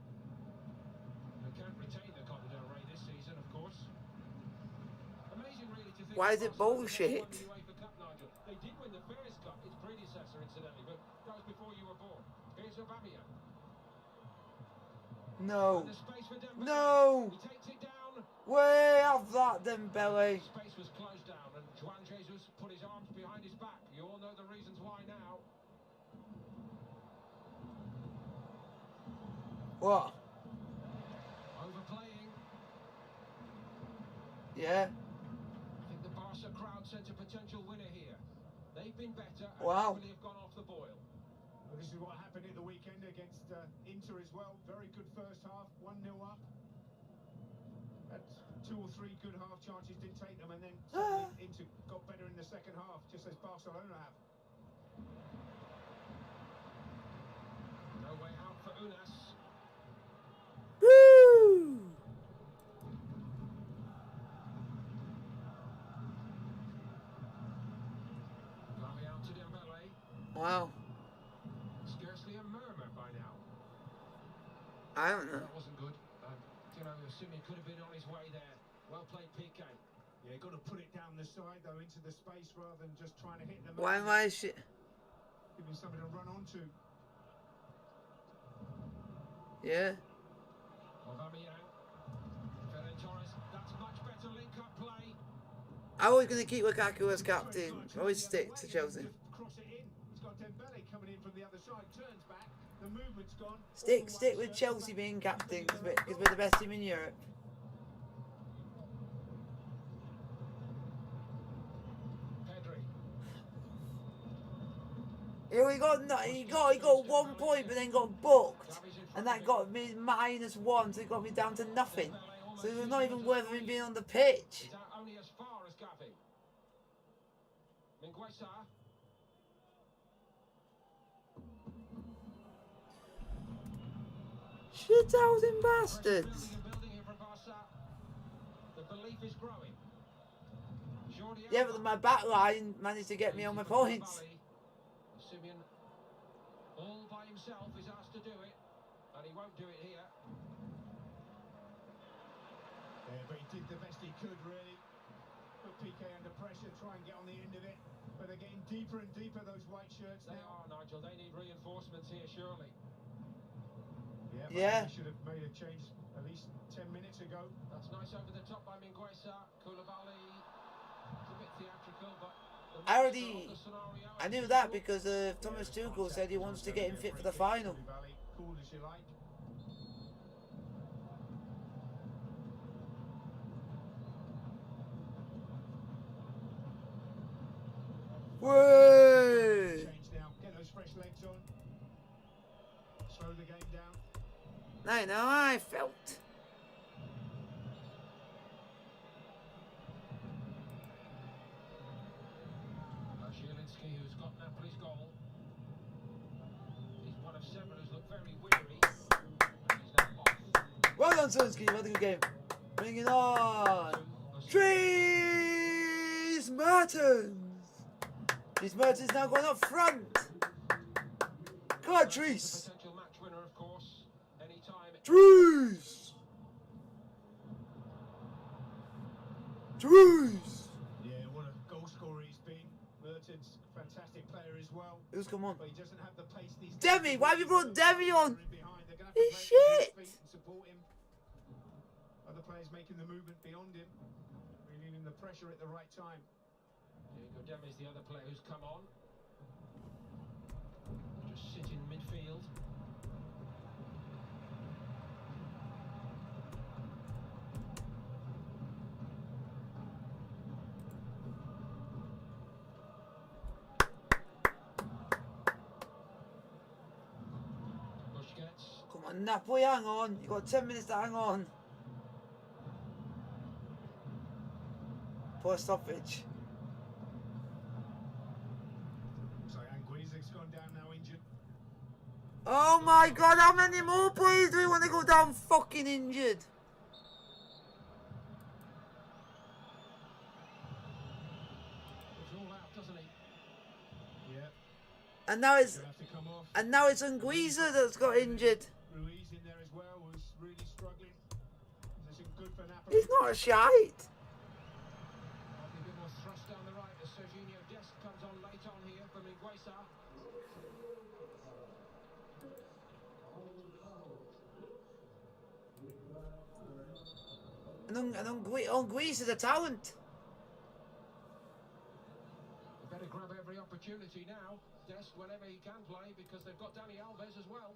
They can't retain the Copa del Rey this season, of course. Amazing, really, to think. Why is it Barcelona bullshit? never won the Uefa Cup, Nigel. They did win the Fairs Cup, its predecessor, incidentally, but that was before you were born. Here's Aubameyang. No. And the space for Dembele. No. He takes it down. Way off that, Dembele. Space was closed down, and Juan Jesus put his arms behind his back. You all know the reasons why now. What? Overplaying. Yeah. I think the Barca crowd sense a potential winner here. They've been better and Wow. really have gone off the boil. Well, this is what happened at the weekend against Inter as well. Very good first half, 1-0 up. Had 2 or 3 good half chances, didn't take them, and then suddenly Inter got better in the second half, just as Barcelona have. No way out for Unas. Woo! Coming out to Dembele. Wow. Scarcely a murmur by now. I don't know. That wasn't good. You know, Simeon could have been on his way there. Well played, Piqué. Yeah, got to put it down the side, though, into the space rather than just trying to hit the Why am I shit? Giving something to run onto. Yeah. Aubameyang. Ferran Torres. That's much better link-up play. I was going to keep Lukaku as captain. Always stick to Chelsea. Just cross it in. He's got Dembele coming in from the other side. Turns back. The movement's gone. Stick with Chelsea being captain because we're the best team in Europe. Pedri. He got 1 point, but then got booked, and that got me -1, so it got me down to nothing. So it was not even worth him being on the pitch. Is out only as far as Gavi. Minguesa. Shit-housing bastards. Building here for Barca. The belief is growing. Yeah, but my back line managed to get me on my points. Simeon, all by himself, is asked to do it, and he won't do it here. Yeah, but he did the best he could, really. Put Piqué under pressure, try and get on the end of it. But they're getting deeper and deeper, those white shirts They now. are, Nigel. They need reinforcements here, surely. Yeah. They should have made a change at least 10 minutes ago. That's nice over the top by Minguesa. Koulibaly. It's a bit theatrical, but I knew that because Thomas Tuchel said he wants to get him fit for the final. Cool as you like. Whoa! Change now. Get those fresh legs on. Slow the game down. I know, I felt. on, Sunski. You've had a good game. Bring it on. Dries Mertens. Dries Mertens now going up front. Come on, Dries. Potential match winner, of course. Anytime. Dries. Dries. Yeah, what a goal scorer he's been. Mertens, fantastic player as well. Who's come on? But he doesn't have the pace these days. Demi, why have you brought Demi on? They're gonna have He's to play him to shit. his feet and support him. Other players making the movement beyond him, relieving the pressure at the right time. Diego Demi's the other player who's come on. Just sit in midfield. Busquets. Come on, Napoli, hang on. You got 10 minutes to hang on. For a stoppage. Looks like Anguiza's gone down now injured. Oh my god, how many more players do we want to go down fucking injured? It's all out, doesn't he? Yeah, And now it's he'll have to come off. Anguiza that's got injured. Ruiz in there as well was really struggling. Position good for Napoli. He's not a shite. A bit more thrust down the right as Serginho Dest comes on late on here for Mingueza. And Anguiza's a talent. They better grab every opportunity now. Dest whenever he can play because they've got Dani Alves as well.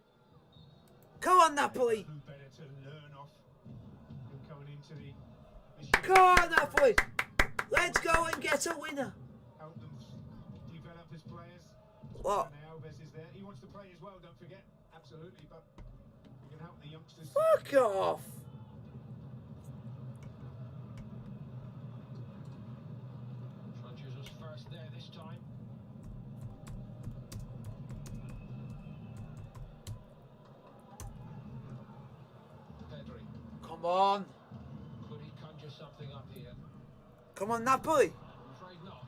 Come on, Napoli. Who better to learn off him coming into the Come on, Napoli. Let's go and get a winner. help them develop as players. What? And Alves is there. He wants to play as well, don't forget. Absolutely, but we can help the youngsters. Fuck off. Trunches was first there this time. Pedri. Come on. Could he conjure something up here? Come on, Napoli. I'm afraid not.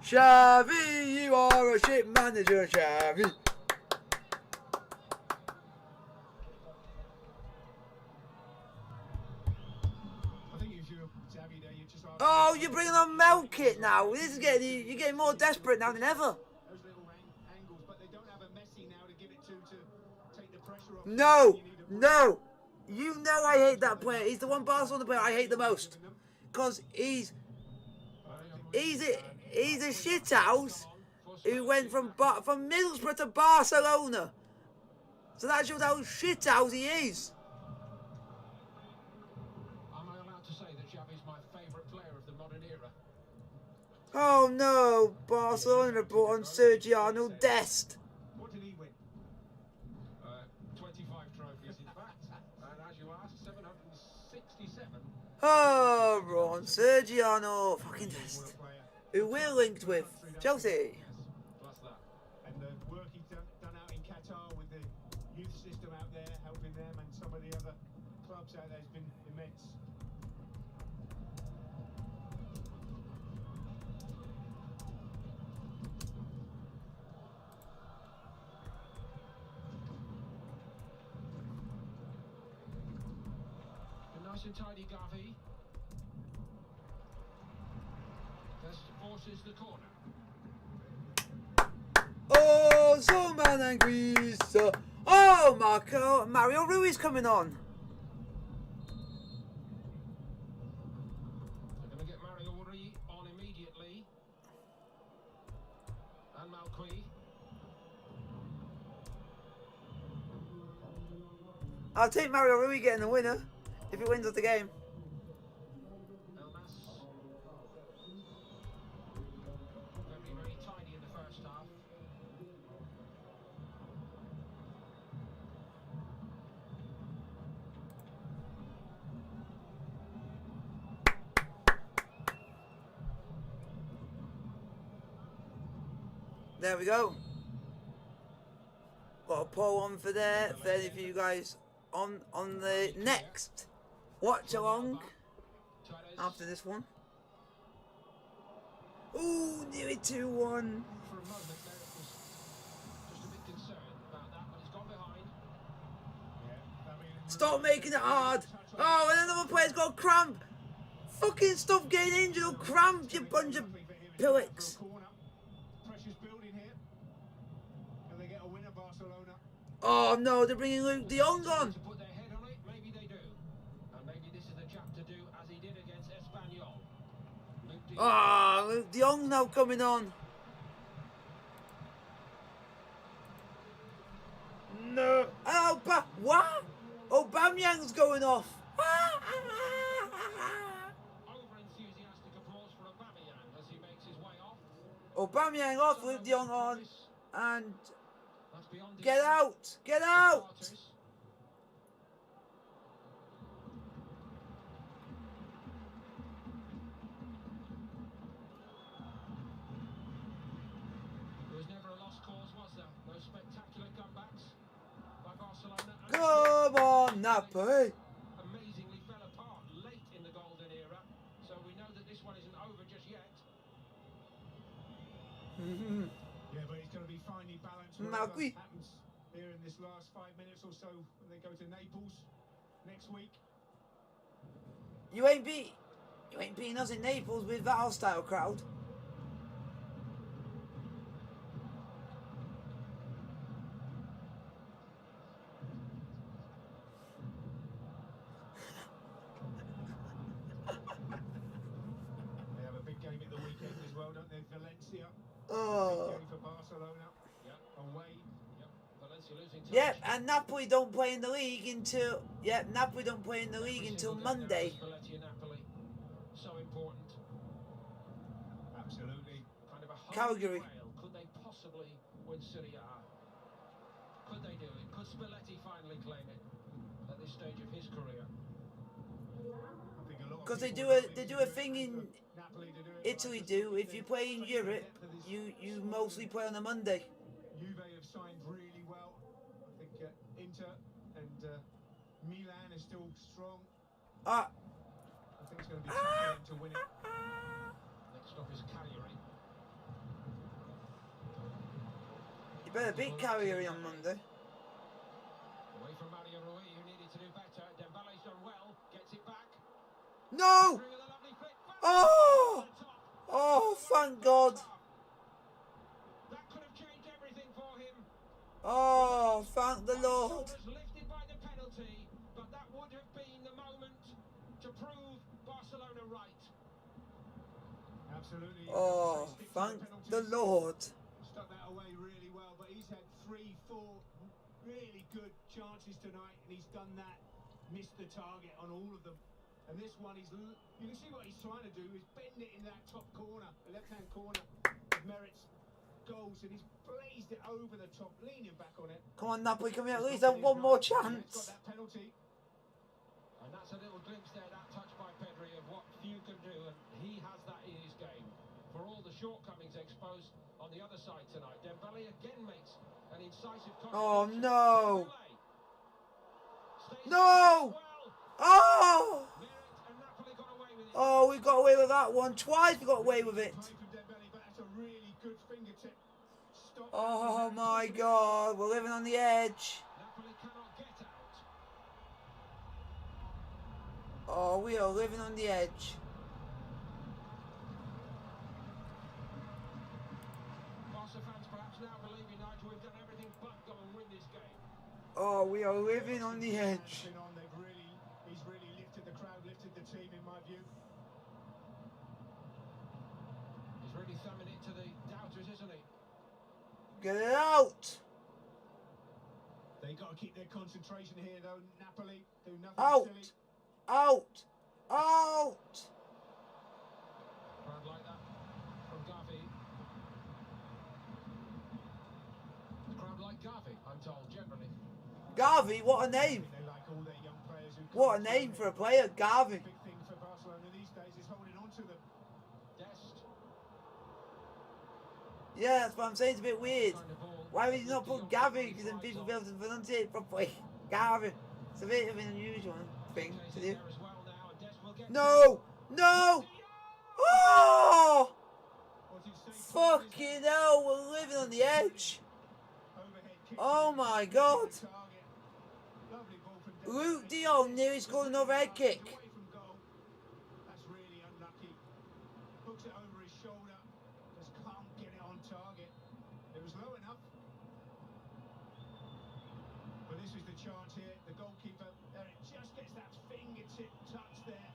Xavi, you are a shit manager, Xavi. I think if you're Xavi there, you just ask Oh, you're bringing on Melkit now. This is getting you're getting more desperate now than ever. those little angles, but they don't have a Messi now to give it to take the pressure off. No, You need a no. You know I hate that player. He's the one Barcelona player I hate the most. Because he's a shithouse who went from Middlesbrough to Barcelona. So that shows how shithouse he is. Am I allowed to say that Xavi's my favourite player of the modern era? Oh no, Barcelona brought on Sergiano Dest. What did he win? 25 trophies, in fact. And as you asked, 767. Oh, Ron Sergiano fucking What Dest. a player. Who we're linked with Chelsea. Plus that. And the work he's done out in Qatar with the youth system out there, helping them and some of the other clubs out there has been immense. Been nice and tidy, Gavi. Dest forces the corner. Oh, Zoman and Greece. Oh, Mario Ruiz coming on. They're going to get Mario Uri on immediately. And Malqui. I'll take Mario Ruiz getting the winner if he wins us the game. Elmas. Very, very tidy in the first half. There we go. What got a poll on for there for any of you guys on the next watch along after this one. Ooh, nearly 2-1. For a moment there, it was just a bit concerned about that, but he's gone behind. Stop making it hard. Oh, and another player's got cramp. Fucking stop getting injured or cramp, you bunch of pillocks. Pressure's building here. Can they get a winner, Barcelona? Oh no, they're bringing Luke de Jong on. To put their head on it, maybe they do. And maybe this is the chap to do as he did against Espanyol. Ah, Luke de Jong now coming on. No. Oh, what? Aubameyang's going off. Over-enthusiastic applause for Aubameyang as he makes his way off. Aubameyang off, Luke de Jong on, and That's beyond get out, get out. There was never a lost cause, was there? Those spectacular comebacks by Barcelona. Come on, Napoli. Amazingly fell apart late in the golden era, so we know that this one isn't over just yet. Yeah, but he's going to be finely balanced. Whatever happens here in this last 5 minutes or so when they go to Naples next week. You ain't beating us in Naples with that hostile crowd. They have a big game at the weekend as well, don't they? Valencia. Oh. Big game for Barcelona. Yep. Away. Yep. Valencia losing touch. Yep, and Napoli don't play in the league until Napoli don't play in the league until Monday. Spalletti and Napoli. So important. Absolutely. Kind of a holy Calgary. grail. Could they possibly win Serie A? Could they do it? Could Spalletti finally claim it at this stage of his career? Because they do a thing in Italy. If you play in Europe, you mostly play on a Monday. Juve have signed really well. I think Inter and Milan are still strong. I think it's going to be tough for them to win it. Next stop is Cagliari. You better beat Cagliari on Monday. Away from Mario Rui, who needed to do better. Dembele's done well. Gets it back. No! Through with a lovely flick. Oh! Oh, thank God. That could have changed everything for him. Oh, thank the Lord. Was lifted by the penalty, but that would have been the moment to prove Barcelona right. Absolutely. Oh, thank the Lord. Stuck that away really well, but he's had 3-4 really good chances tonight, and he's done that. Missed the target on all of them. And this one, you can see what he's trying to do is bend it in that top corner, the left-hand corner. Merits goals, and he's blazed it over the top, leaning back on it. Come on, Napoli, can we at least have one more He's got chance? that penalty. And that's a little glimpse there, that touch by Pedri, of what few can do, and he has that in his game. For all the shortcomings exposed on the other side tonight, Dembele again makes an incisive Oh contribution. no! Stays No! well. Oh! Merit and Napoli got away with it. Oh, we got away with that one. Twice we got away with it. Play from Dembele, but that's a really good fingertip. Stop. Oh my God, we're living on the edge. Napoli cannot get out. Oh, we are living on the edge. Barca fans perhaps now believing Nigel we've done everything but go and win this game. Oh, we are living on the edge. He's really lifted the crowd, lifted the team, in my view. He's really thumbing it to the doubters, isn't he? Get it out! They got to keep their concentration here, though. Napoli do nothing Out! silly. Out! Out! Crowd like that from Gavi. The crowd like Gavi, I'm told, generally. Gavi, what a name! They like all their young players who What a come name through. for a player, Gavi. Big thing for Barcelona these days is holding on to them. Dest. Yeah, that's what I'm saying. It's a bit weird. Kind of ball. Why would you With not De put Jong Gavin? really Because then thrives people on. be able to pronunciate properly. Gavin. It's a bit of an unusual thing PK's to in do. there as well now, and Des will get No! No! De Jong! Oh! What did you say? Fucking hell, we're living on the edge. Overhead kick. Oh my god. Lovely ball from Luke Dembele. de Jong nearly scored another head kick. Away from goal. That's really unlucky. Hooks it over his shoulder. Just can't get it on target. It was low enough. But this is the chance here. The goalkeeper, Eric, just gets that fingertip touch there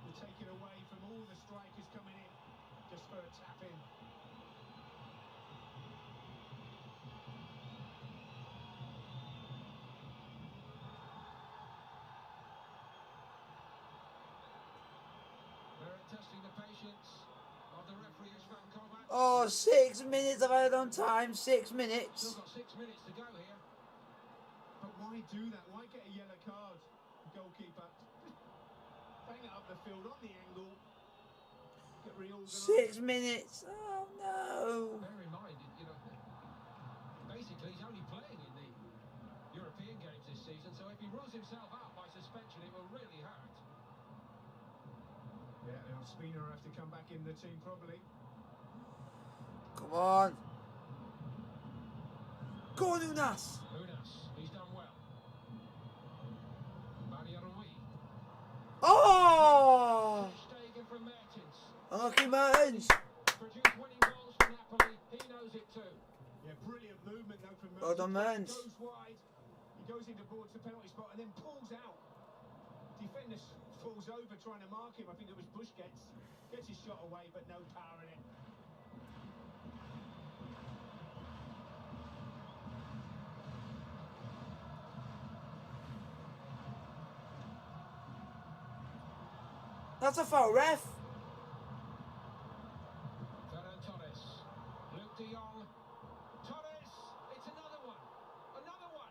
to take it away from all the strikers coming in just for a tap in. They're testing the patience of the referee, Van Kovac. Oh, 6 minutes I've had on time. 6 minutes. Still got 6 minutes to go here. But why do that? Why get a yellow card, goalkeeper? Just bang it up the field on the angle. Get reorganised. 6 minutes. Oh no. Bear in mind, basically he's only playing in the European games this season, so if he rules himself out by suspension, it will really hurt. Yeah, now Spina will have to come back in the team probably. Come on. Go on, Unas. Unas, he's done well. Mario Rui. Oh! Stegen from Mertens. Unlucky Mertens. Produced winning goals for Napoli. He knows it too. Yeah, brilliant movement though from Mertens. Well done, Mertens. Goes wide, he goes into towards the penalty spot and then pulls out. Defender falls over trying to mark him. I think it was Busquets. Gets his shot away, but no power in it. That's a foul, ref. Ferran Torres. Luke de Jong. Torres. It's another one. Another one.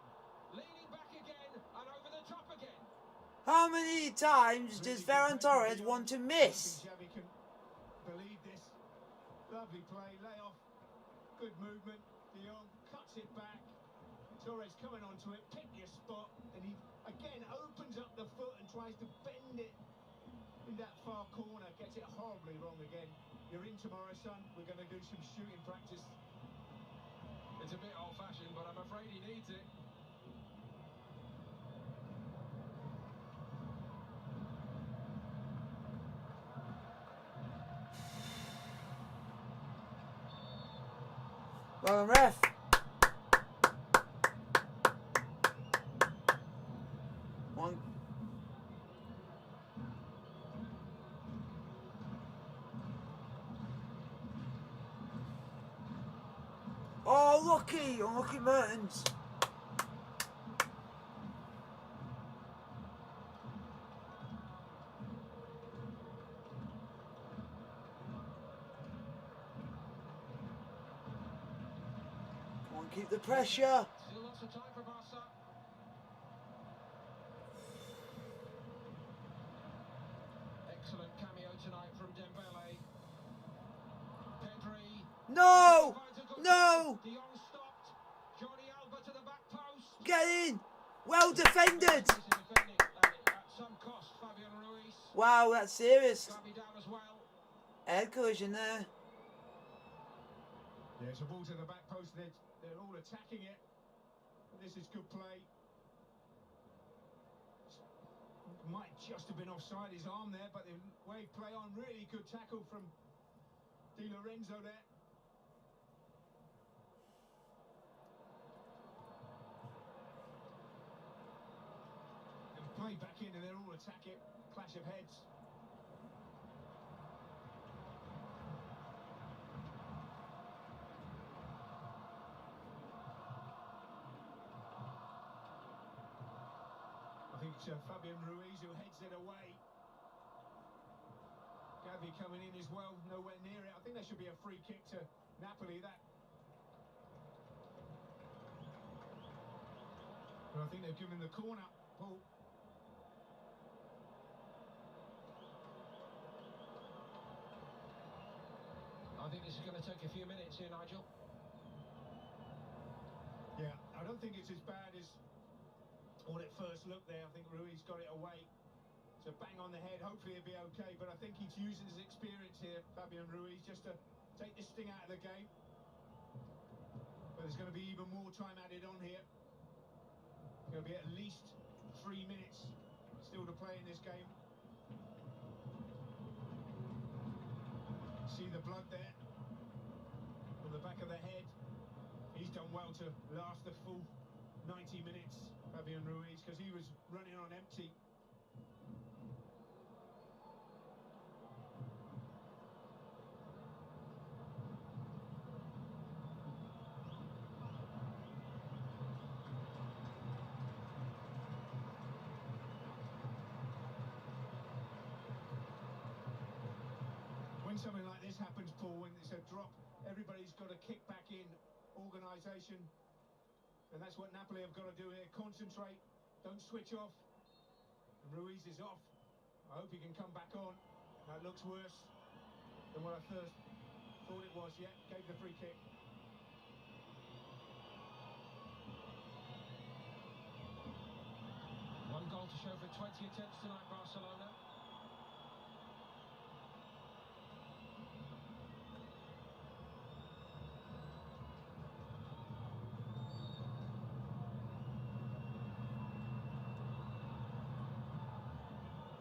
Leaning back again and over the top again. How many times does Ferran Torres want to miss? Xavi can believe this. Lovely play, lay off. Good movement. De Jong cuts it back. Torres coming onto it, pick your spot, and he again opens up the foot and tries to bend it in that far corner. Gets it horribly wrong again. You're in tomorrow, son. We're going to do some shooting practice. It's a bit old-fashioned, but I'm afraid he needs it. Well, ref. One. Oh, lucky. Unlucky Mertens. Come on, keep the pressure. Still lots of time for Barca. Excellent cameo tonight from Dembele. Pedri. No! Finds a good No! ball. De Jong stopped. Jordi Alba to the back post. Get in! Well defended! This is defending at some cost. Fabian Ruiz. Wow, that's serious. Gavi down as well. Head collision there. Yeah, it's a ball to the back post. They're all attacking it. But this is good play. Might just have been offside his arm there, but the wave play on. Really good tackle from Di Lorenzo there. And play back in and they're all attacking. Clash of heads. I think it's Fabian Ruiz who heads it away. Gavi coming in as well, nowhere near it. I think there should be a free kick to Napoli. That. But I think they've given the corner. Paul. I think this is going to take a few minutes here. here, Nigel. Yeah, I don't think it's as bad as all at first look there. I think Ruiz got it away. So bang on the head, hopefully he'll be okay, but I think he's using his experience here, Fabian Ruiz, just to take the sting out of the game. But there's going to be even more time added on here. It's going to be at least 3 minutes still to play in this game. See the blood there on the back of the head. He's done well to last the full 90 minutes, Fabian Ruiz, because he was running on empty. When something like this happens, Paul, when it's a drop, everybody's got to kick back in, organisation, and that's what Napoli have got to do here. Concentrate, don't switch off. And Ruiz is off. I hope he can come back on. That looks worse than what I first thought it was. Yeah, gave the free kick. One goal to show for 20 attempts tonight, Barcelona.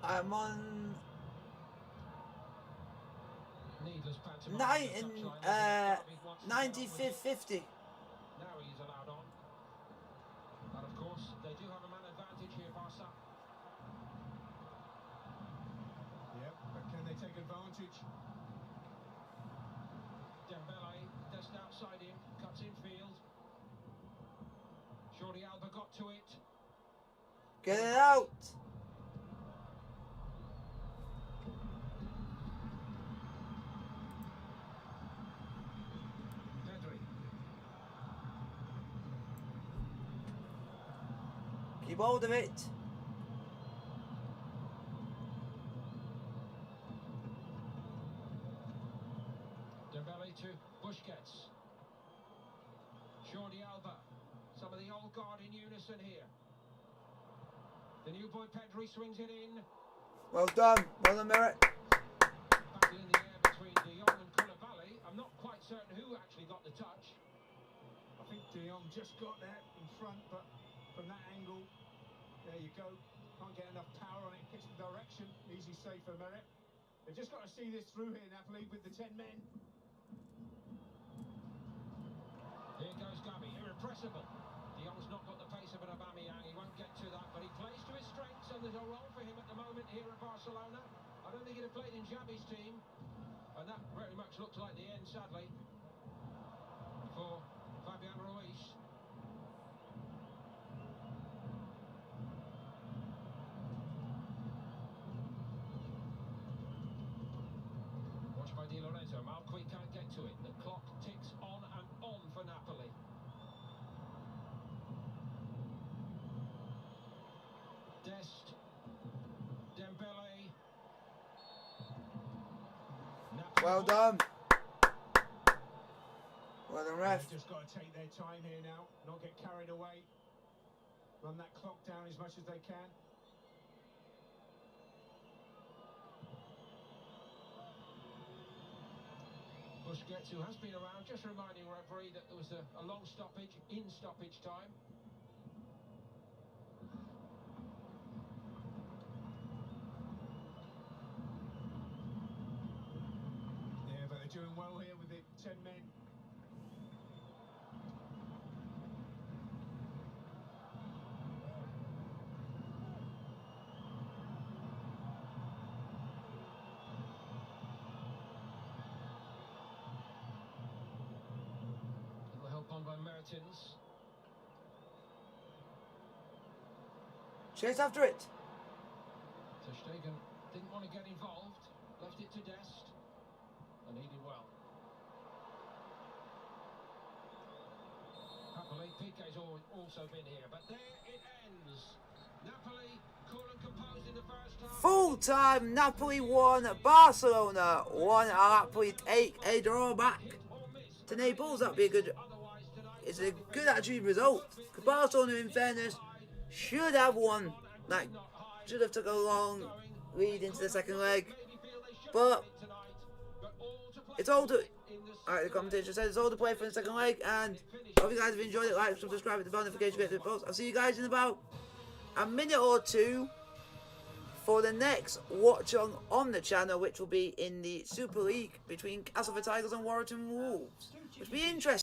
I'm on Needless pantomime. 95th 50. Now he's allowed on. And of course, they do have a man advantage here, Barca. Yep, but can they take advantage? Dembele, just outside him, cuts in field. Jordi Alba got to it. Get it out. Pedri. Keep hold of it. Dembele to Busquets. Jordi Alba. Some of the old guard in unison here. The new boy Pedri swings it in. Well done. Well done, Merritt. Battle in the air between De Jong and Koulibaly. I'm not quite certain who actually got the touch. I think De Jong just got there in front, but from that angle, there you go. Can't get enough power on it. Kicks the direction. Easy save for Merritt. They've just got to see this through here, Napoli, with the 10 men. Here goes Gabi, irrepressible. De Jong's not got the pace of an Aubameyang, he won't get to that, but he plays to his strengths, and there's a role for him at the moment here at Barcelona. I don't think he'd have played in Xavi's team, and that very much looks like the end, sadly, for Fabian Ruiz. Watched by Di Lorenzo. Malqui can't get to it. The clock ticks on and on for Napoli. Dest, Dembele. Napoli. Well done. Well done, ref. They've just got to take their time here now, not get carried away. Run that clock down as much as they can. Busquets, who has been around, just reminding referee that there was a long stoppage in stoppage time. Yeah, but they're doing well here with the 10 men. Little help on by Mertens. Chase after it. Ter Stegen didn't want to get involved, left it to Dest, and he did well. Happily, Piqué's also been here, but there it ends. Napoli, cool and composed in the first half. Full time. Napoli 1, Barcelona 1. Napoli take a draw back. Hit or miss to Naples. That'd be a good. It's a good actually result. Because Barcelona, in fairness, should have won. Like, should have took a long lead into the second leg, but it's all to. Alright, the commentator said it's all to play for the second leg, and I hope you guys have enjoyed it. Like, subscribe, hit the bell notification, get the post. I'll see you guys in about a minute or two for the next watch on the channel, which will be in the Super League between Castleford Tigers and Warrington Wolves, which will be interesting.